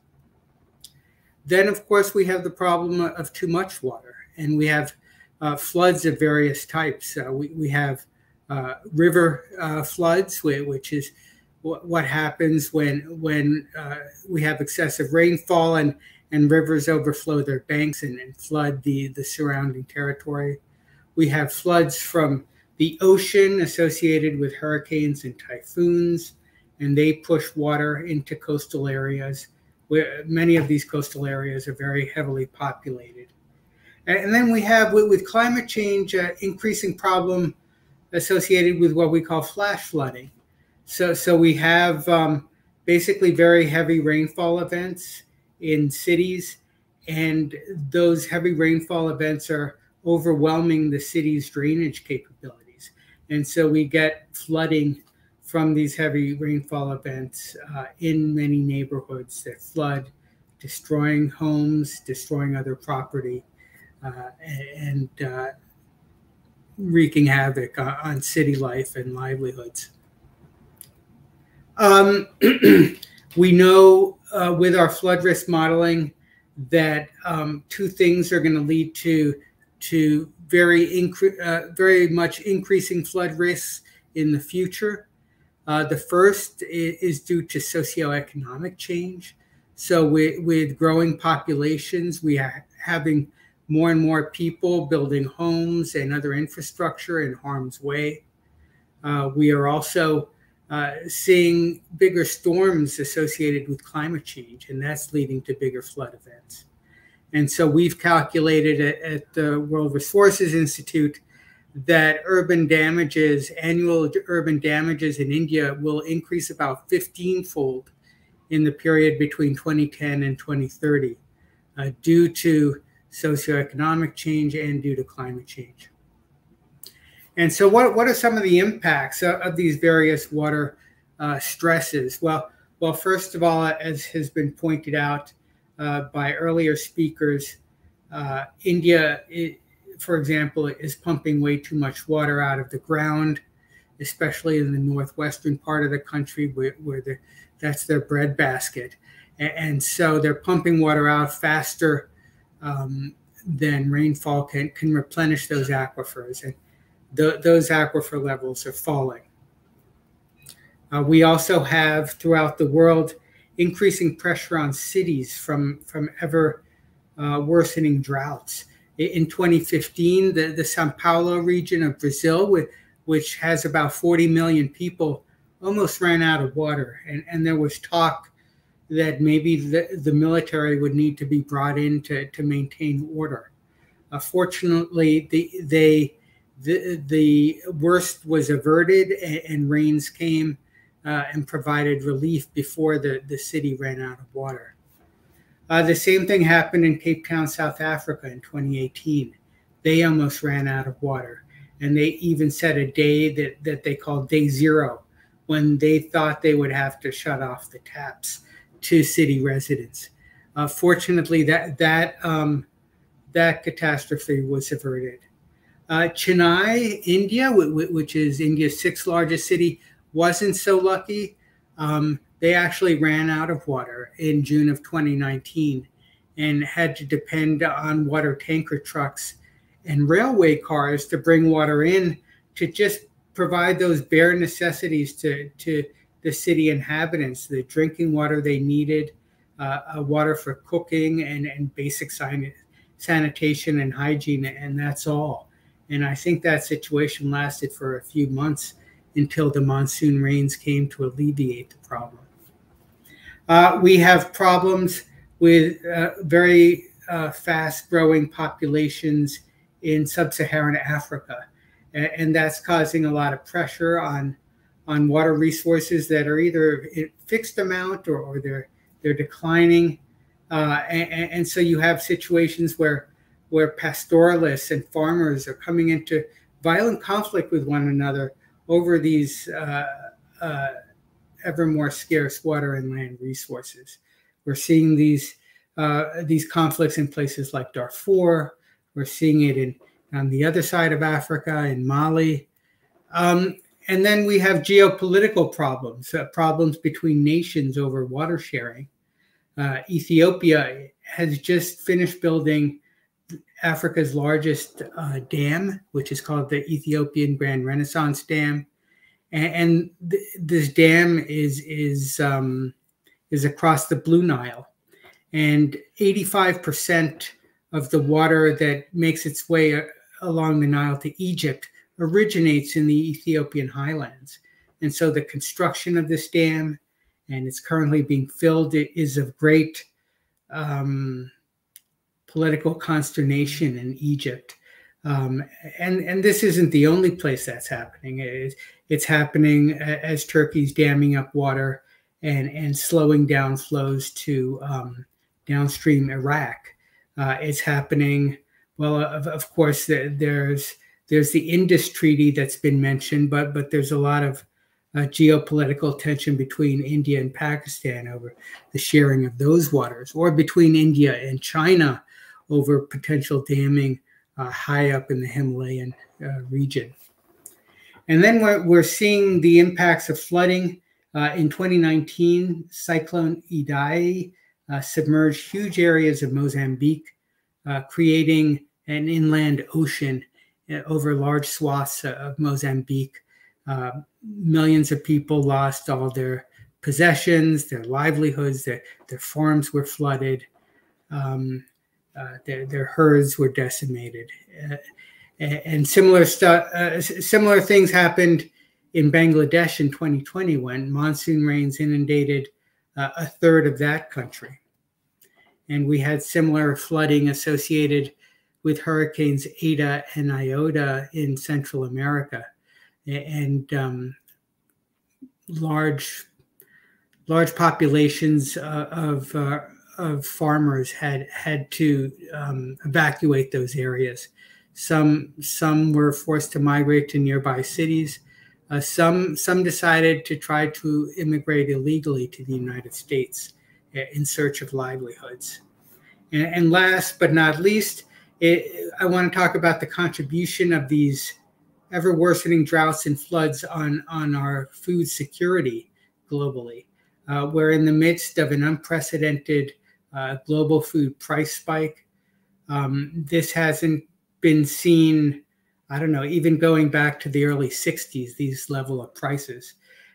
Then, of course, we have the problem of too much water, and we have floods of various types. We have river floods, which is what happens when we have excessive rainfall and rivers overflow their banks and flood the surrounding territory. We have floods from the ocean associated with hurricanes and typhoons, and they push water into coastal areas, where many of these coastal areas are very heavily populated. And then we have, with climate change, increasing problem associated with what we call flash flooding. So we have basically very heavy rainfall events in cities, and those heavy rainfall events are overwhelming the city's drainage capabilities. And so we get flooding from these heavy rainfall events in many neighborhoods that flood, destroying homes, destroying other property, and wreaking havoc on city life and livelihoods. We know with our flood risk modeling that two things are going to lead to very much increasing flood risks in the future. The first is due to socioeconomic change. So with growing populations, we are having more and more people building homes and other infrastructure in harm's way. We are also seeing bigger storms associated with climate change, and that's leading to bigger flood events. And so we've calculated at the World Resources Institute that annual urban damages in India will increase about 15-fold in the period between 2010 and 2030 due to socioeconomic change and due to climate change. And so what are some of the impacts of these various water stresses? Well, first of all, as has been pointed out by earlier speakers, India, for example, is pumping way too much water out of the ground, especially in the northwestern part of the country where that's their breadbasket. And so they're pumping water out faster than rainfall can replenish those aquifers. And those aquifer levels are falling. We also have, throughout the world, increasing pressure on cities from ever worsening droughts. In 2015, the São Paulo region of Brazil, which has about 40 million people, almost ran out of water. And there was talk that maybe the military would need to be brought in to maintain order. Fortunately, the worst was averted, and rains came and provided relief before the city ran out of water. The same thing happened in Cape Town, South Africa in 2018. They almost ran out of water, and they even set a day that they called Day Zero, when they thought they would have to shut off the taps to city residents. Fortunately, that catastrophe was averted. Chennai, India, which is India's 6th largest city, wasn't so lucky. They actually ran out of water in June of 2019 and had to depend on water tanker trucks and railway cars to bring water in to just provide those bare necessities to the city inhabitants, the drinking water they needed, water for cooking and basic sanitation and hygiene, and that's all. And I think that situation lasted for a few months until the monsoon rains came to alleviate the problem. We have problems with very fast-growing populations in sub-Saharan Africa, and that's causing a lot of pressure on water resources that are either in fixed amount or they're declining, and so you have situations where pastoralists and farmers are coming into violent conflict with one another over these ever more scarce water and land resources. We're seeing these conflicts in places like Darfur. We're seeing it on the other side of Africa, in Mali. And then we have geopolitical problems, problems between nations over water sharing. Ethiopia has just finished building Africa's largest dam, which is called the Ethiopian Grand Renaissance Dam. And this dam is across the Blue Nile. And 85% of the water that makes its way along the Nile to Egypt originates in the Ethiopian highlands. And so the construction of this dam, and it's currently being filled, it is of great political consternation in Egypt. And this isn't the only place that's happening. It's happening as Turkey's damming up water and slowing down flows to downstream Iraq. It's happening, well, of course, there's the Indus Treaty that's been mentioned, but there's a lot of geopolitical tension between India and Pakistan over the sharing of those waters, or between India and China over potential damming high up in the Himalayan region. And then we're seeing the impacts of flooding. In 2019, Cyclone Idai submerged huge areas of Mozambique, creating an inland ocean over large swaths of Mozambique. Millions of people lost all their possessions, their livelihoods, their farms were flooded, their herds were decimated. And similar things happened in Bangladesh in 2020 when monsoon rains inundated a third of that country. And we had similar flooding associated with hurricanes Eta and Iota in Central America. And large populations of farmers had to evacuate those areas. Some were forced to migrate to nearby cities. Some decided to try to immigrate illegally to the United States in search of livelihoods. And last but not least, I want to talk about the contribution of these ever worsening droughts and floods on our food security globally. We're in the midst of an unprecedented global food price spike. This hasn't been seen, I don't know, even going back to the early 60s, these level of prices.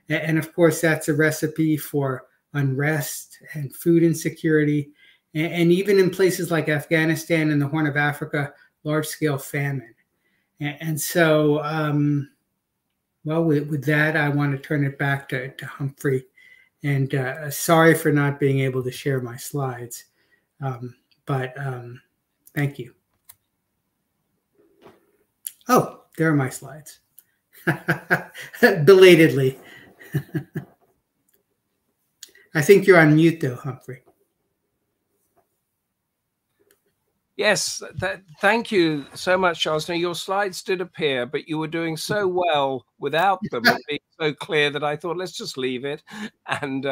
And of course, that's a recipe for unrest and food insecurity. And even in places like Afghanistan and the Horn of Africa, large-scale famine. And so, well, with that, I want to turn it back to Humphrey. And sorry for not being able to share my slides, but thank you. Oh, there are my slides. Belatedly. I think you're on mute, though, Humphrey. Yes, thank you so much, Charles. Now, your slides did appear, but you were doing so well without them and being so clear that I thought, let's just leave it, and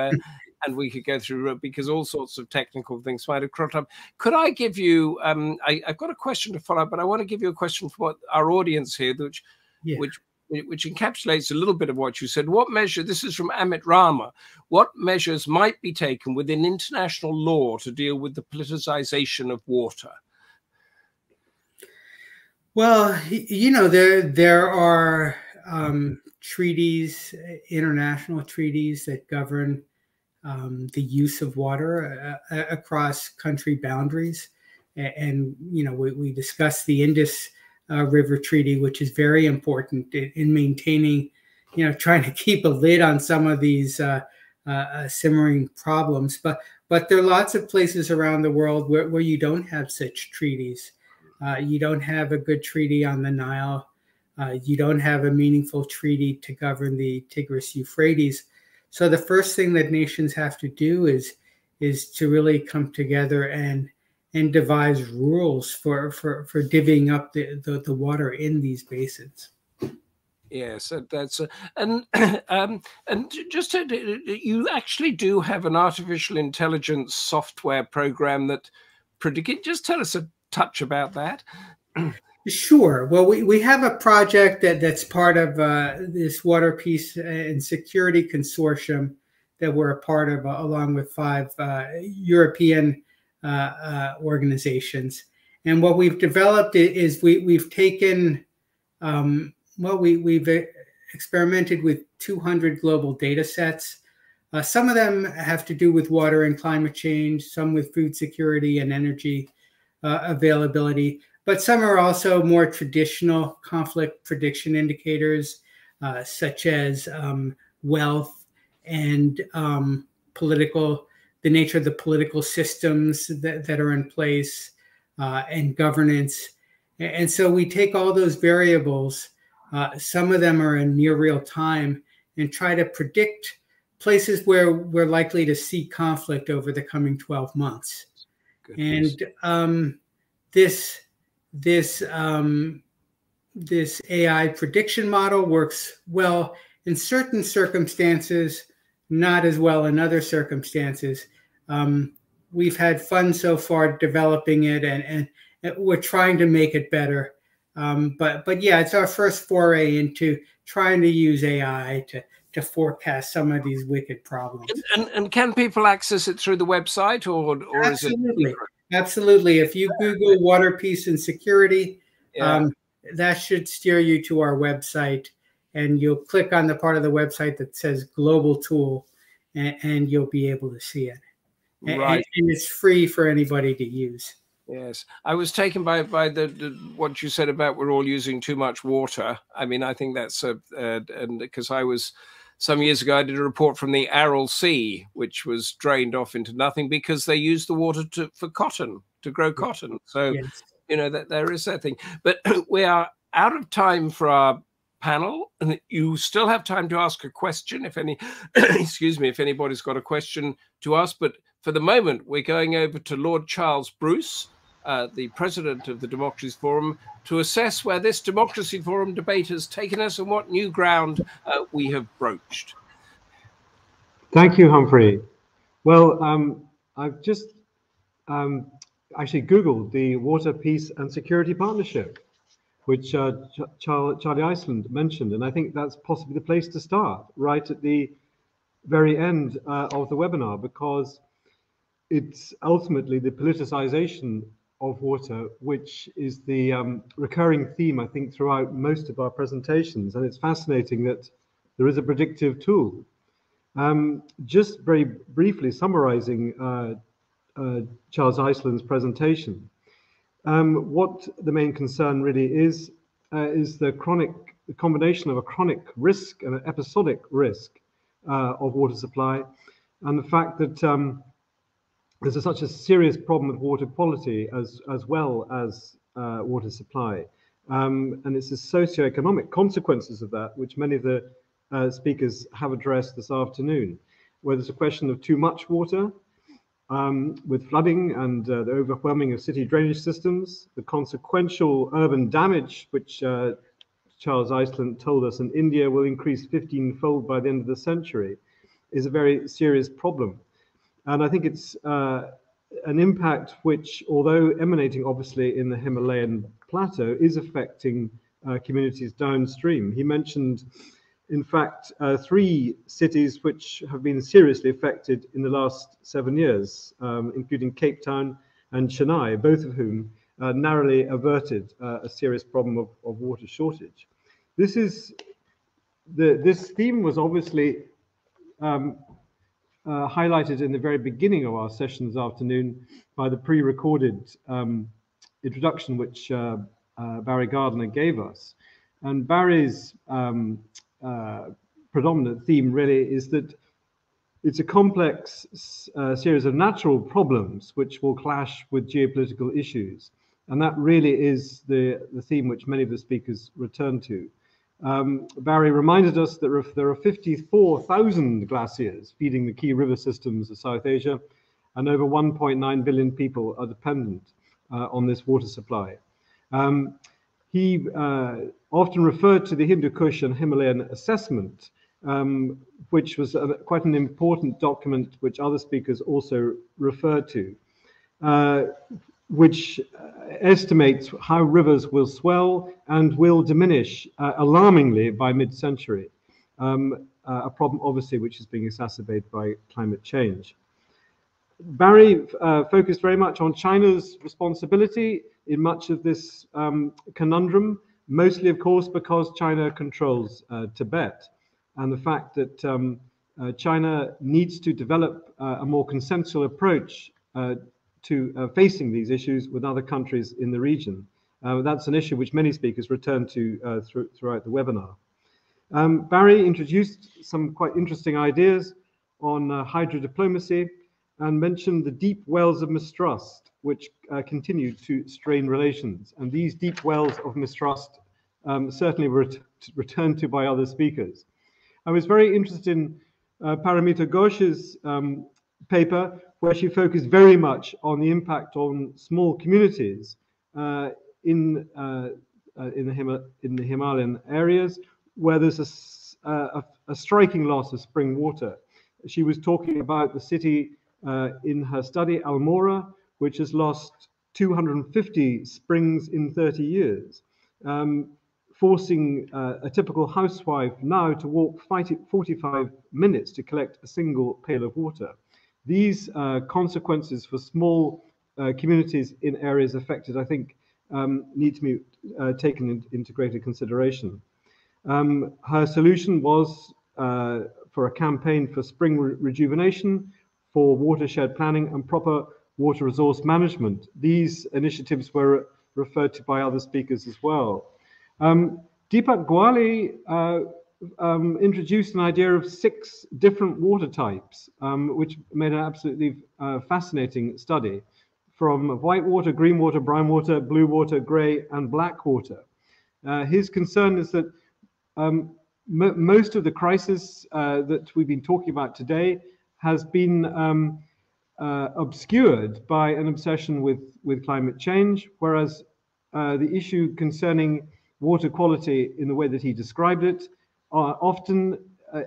we could go through it because all sorts of technical things might have cropped up. Could I give you? I've got a question to follow up, but I want to give you a question for our audience here, which encapsulates a little bit of what you said. What measure? This is from Amit Rama. What measures might be taken within international law to deal with the politicization of water? Well, you know, there are treaties, international treaties that govern the use of water across country boundaries. And you know, we discussed the Indus River Treaty, which is very important in maintaining, you know, trying to keep a lid on some of these simmering problems. But there are lots of places around the world where you don't have such treaties. You don't have a good treaty on the Nile. You don't have a meaningful treaty to govern the Tigris-Euphrates. So the first thing that nations have to do is to really come together and devise rules for divvying up the water in these basins. Yes, that's and just you actually do have an artificial intelligence software program that predicate. Just tell us a touch about that. Sure. Well, we have a project that's part of this Water, Peace, and Security Consortium that we're a part of, along with 5 European organizations. And what we've developed is we've taken, we've experimented with 200 global data sets. Some of them have to do with water and climate change, some with food security and energy availability. but some are also more traditional conflict prediction indicators, such as wealth and the nature of the political systems that are in place, and governance. And so we take all those variables, some of them are in near real time, and try to predict places where we're likely to see conflict over the coming 12 months. Goodness. And this AI prediction model works well in certain circumstances, not as well in other circumstances. We've had fun so far developing it, and we're trying to make it better. But yeah, it's our first foray into trying to use AI to forecast some of these wicked problems. And can people access it through the website, or Absolutely. is it? Absolutely. If you Google water, peace, and security, that should steer you to our website, and you'll click on the part of the website that says global tool, and you'll be able to see it. Right. And it's free for anybody to use. Yes, I was taken by what you said about we're all using too much water. I mean, I think that's and because some years ago I did a report from the Aral Sea, which was drained off into nothing because they used the water for cotton, to grow cotton. So, yes. You know, that there is that thing. But we are out of time for our panel, and you still have time to ask a question if any, excuse me, if anybody's got a question to ask. But for the moment, we're going over to Lord Charles Bruce, the president of the Democracy Forum, to assess where this Democracy Forum debate has taken us and what new ground we have broached. Thank you, Humphrey. Well, I've just actually Googled the Water, Peace and Security Partnership, which Charlie Iceland mentioned, and I think that's possibly the place to start, right at the very end of the webinar, because it's ultimately the politicization of water, which is the recurring theme, I think, throughout most of our presentations. And it's fascinating that there is a predictive tool. Just very briefly summarizing Charles Iceland's presentation, what the main concern really is the combination of a chronic risk and an episodic risk of water supply, and the fact that there's such a serious problem with water quality as well as water supply. And it's the socioeconomic consequences of that, which many of the speakers have addressed this afternoon, where there's a question of too much water, with flooding and the overwhelming of city drainage systems, the consequential urban damage, which Charles Iceland told us in India will increase 15-fold by the end of the century, is a very serious problem. And I think it's an impact which, although emanating obviously in the Himalayan plateau, is affecting communities downstream. He mentioned, in fact, 3 cities which have been seriously affected in the last 7 years, including Cape Town and Chennai, both of whom narrowly averted a serious problem of water shortage. This theme was obviously highlighted in the very beginning of our session this afternoon by the pre-recorded introduction which Barry Gardner gave us. And Barry's predominant theme really is that it's a complex series of natural problems which will clash with geopolitical issues. And that really is the theme which many of the speakers return to. Barry reminded us that there are 54,000 glaciers feeding the key river systems of South Asia, and over 1.9 billion people are dependent on this water supply. He often referred to the Hindu Kush and Himalayan assessment, which was quite an important document which other speakers also referred to, which estimates how rivers will swell and will diminish alarmingly by mid-century, a problem obviously which is being exacerbated by climate change. Barry focused very much on China's responsibility in much of this conundrum, mostly of course because China controls Tibet, and the fact that China needs to develop a more consensual approach to facing these issues with other countries in the region, That's an issue which many speakers return to throughout the webinar. Barry introduced some quite interesting ideas on hydrodiplomacy and mentioned the deep wells of mistrust which continue to strain relations. And these deep wells of mistrust certainly were returned to by other speakers. I was very interested in Paromita Ghosh's paper, where she focused very much on the impact on small communities in the Himalayan areas, where there's a striking loss of spring water. She was talking about the city in her study, Almora, which has lost 250 springs in 30 years, forcing a typical housewife now to walk 45 minutes to collect a single pail of water. These consequences for small communities in areas affected, I think, need to be taken into greater consideration. Her solution was for a campaign for spring rejuvenation, for watershed planning and proper water resource management. These initiatives were referred to by other speakers as well. Dipak Gyawali introduced an idea of 6 different water types, which made an absolutely fascinating study, from white water, green water, brown water, blue water, grey and black water. His concern is that most of the crisis that we've been talking about today has been obscured by an obsession with climate change, whereas the issue concerning water quality in the way that he described it often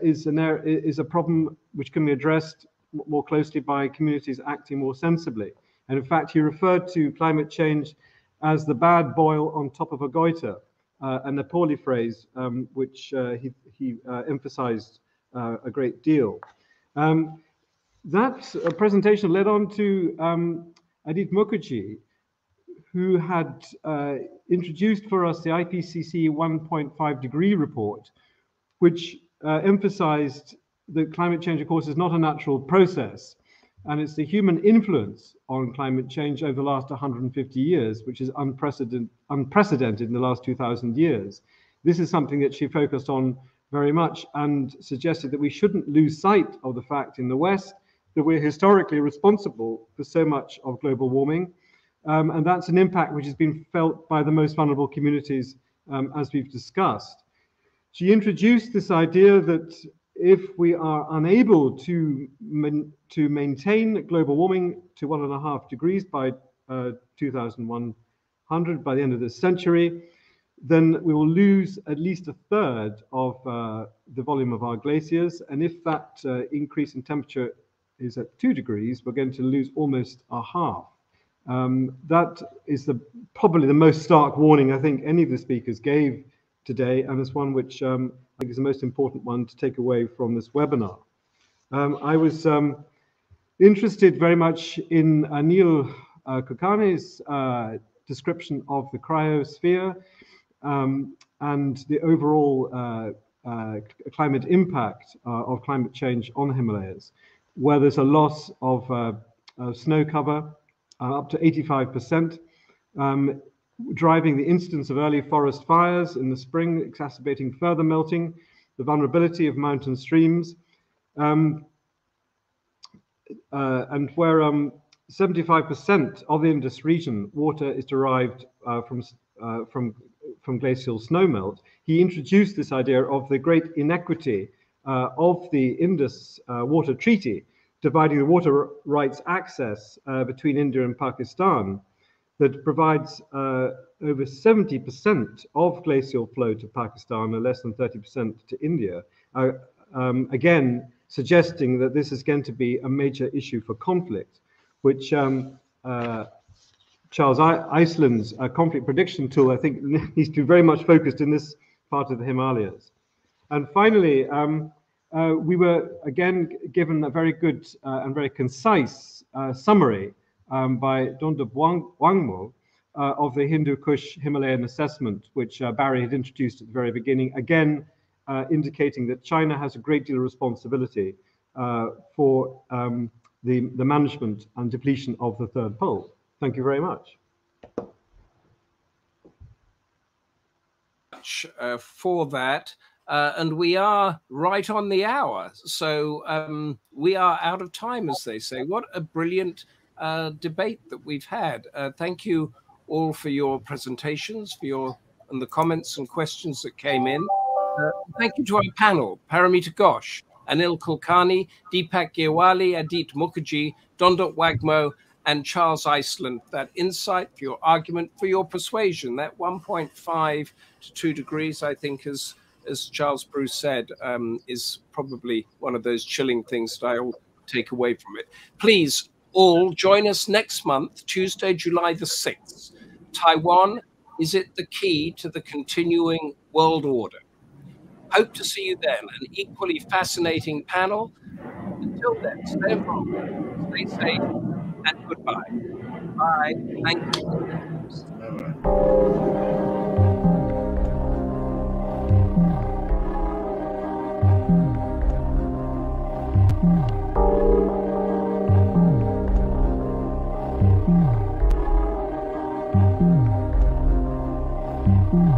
is a problem which can be addressed more closely by communities acting more sensibly. And in fact, he referred to climate change as the bad boil on top of a goiter, a Nepali phrase which he emphasized a great deal. That presentation led on to Aditi Mukherji, who had introduced for us the IPCC 1.5 degree report, which emphasized that climate change, of course, is not a natural process, and it's the human influence on climate change over the last 150 years, which is unprecedented in the last 2,000 years. This is something that she focused on very much and suggested that we shouldn't lose sight of the fact in the West that we're historically responsible for so much of global warming. And that's an impact which has been felt by the most vulnerable communities, as we've discussed. She introduced this idea that if we are unable to maintain global warming to 1.5 degrees by 2100, by the end of this century, then we will lose at least 1/3 of the volume of our glaciers. And if that increase in temperature is at 2 degrees, we're going to lose almost 1/2. That is probably the most stark warning I think any of the speakers gave today, and it's one which I think is the most important one to take away from this webinar. I was interested very much in Anil Kulkarni's description of the cryosphere and the overall climate impact of climate change on the Himalayas, where there's a loss of snow cover up to 85%, driving the incidence of early forest fires in the spring, exacerbating further melting, the vulnerability of mountain streams, and where 75% of the Indus region water is derived from glacial snowmelt. He introduced this idea of the great inequity of the Indus Water Treaty, dividing the water rights access between India and Pakistan, that provides over 70% of glacial flow to Pakistan and less than 30% to India, again suggesting that this is going to be a major issue for conflict, which Charles Iceland's conflict prediction tool, I think, needs to be very much focused in this part of the Himalayas. And finally, we were again given a very good and very concise summary by Dondab Wangmo of the Hindu Kush Himalayan assessment, which Barry had introduced at the very beginning, again indicating that China has a great deal of responsibility for the management and depletion of the third pole. Thank you very much. much for that. And we are right on the hour. So we are out of time, as they say. What a brilliant debate that we've had. Thank you all for your presentations, and the comments and questions that came in. Thank you to our panel, Paromita Ghosh, Anil Kulkarni, Dipak Gyawali, Aditi Mukherji, Dondot Wagmo, and Charles Iceland. That insight, for your argument, for your persuasion, that 1.5 to 2 degrees, I think, as Charles Bruce said, is probably one of those chilling things that I'll take away from it. Please all join us next month, Tuesday, July the 6th. Taiwan, is it the key to the continuing world order? Hope to see you then. An equally fascinating panel. Until then, stay involved, stay safe, and goodbye. Bye. Thank you. Bye.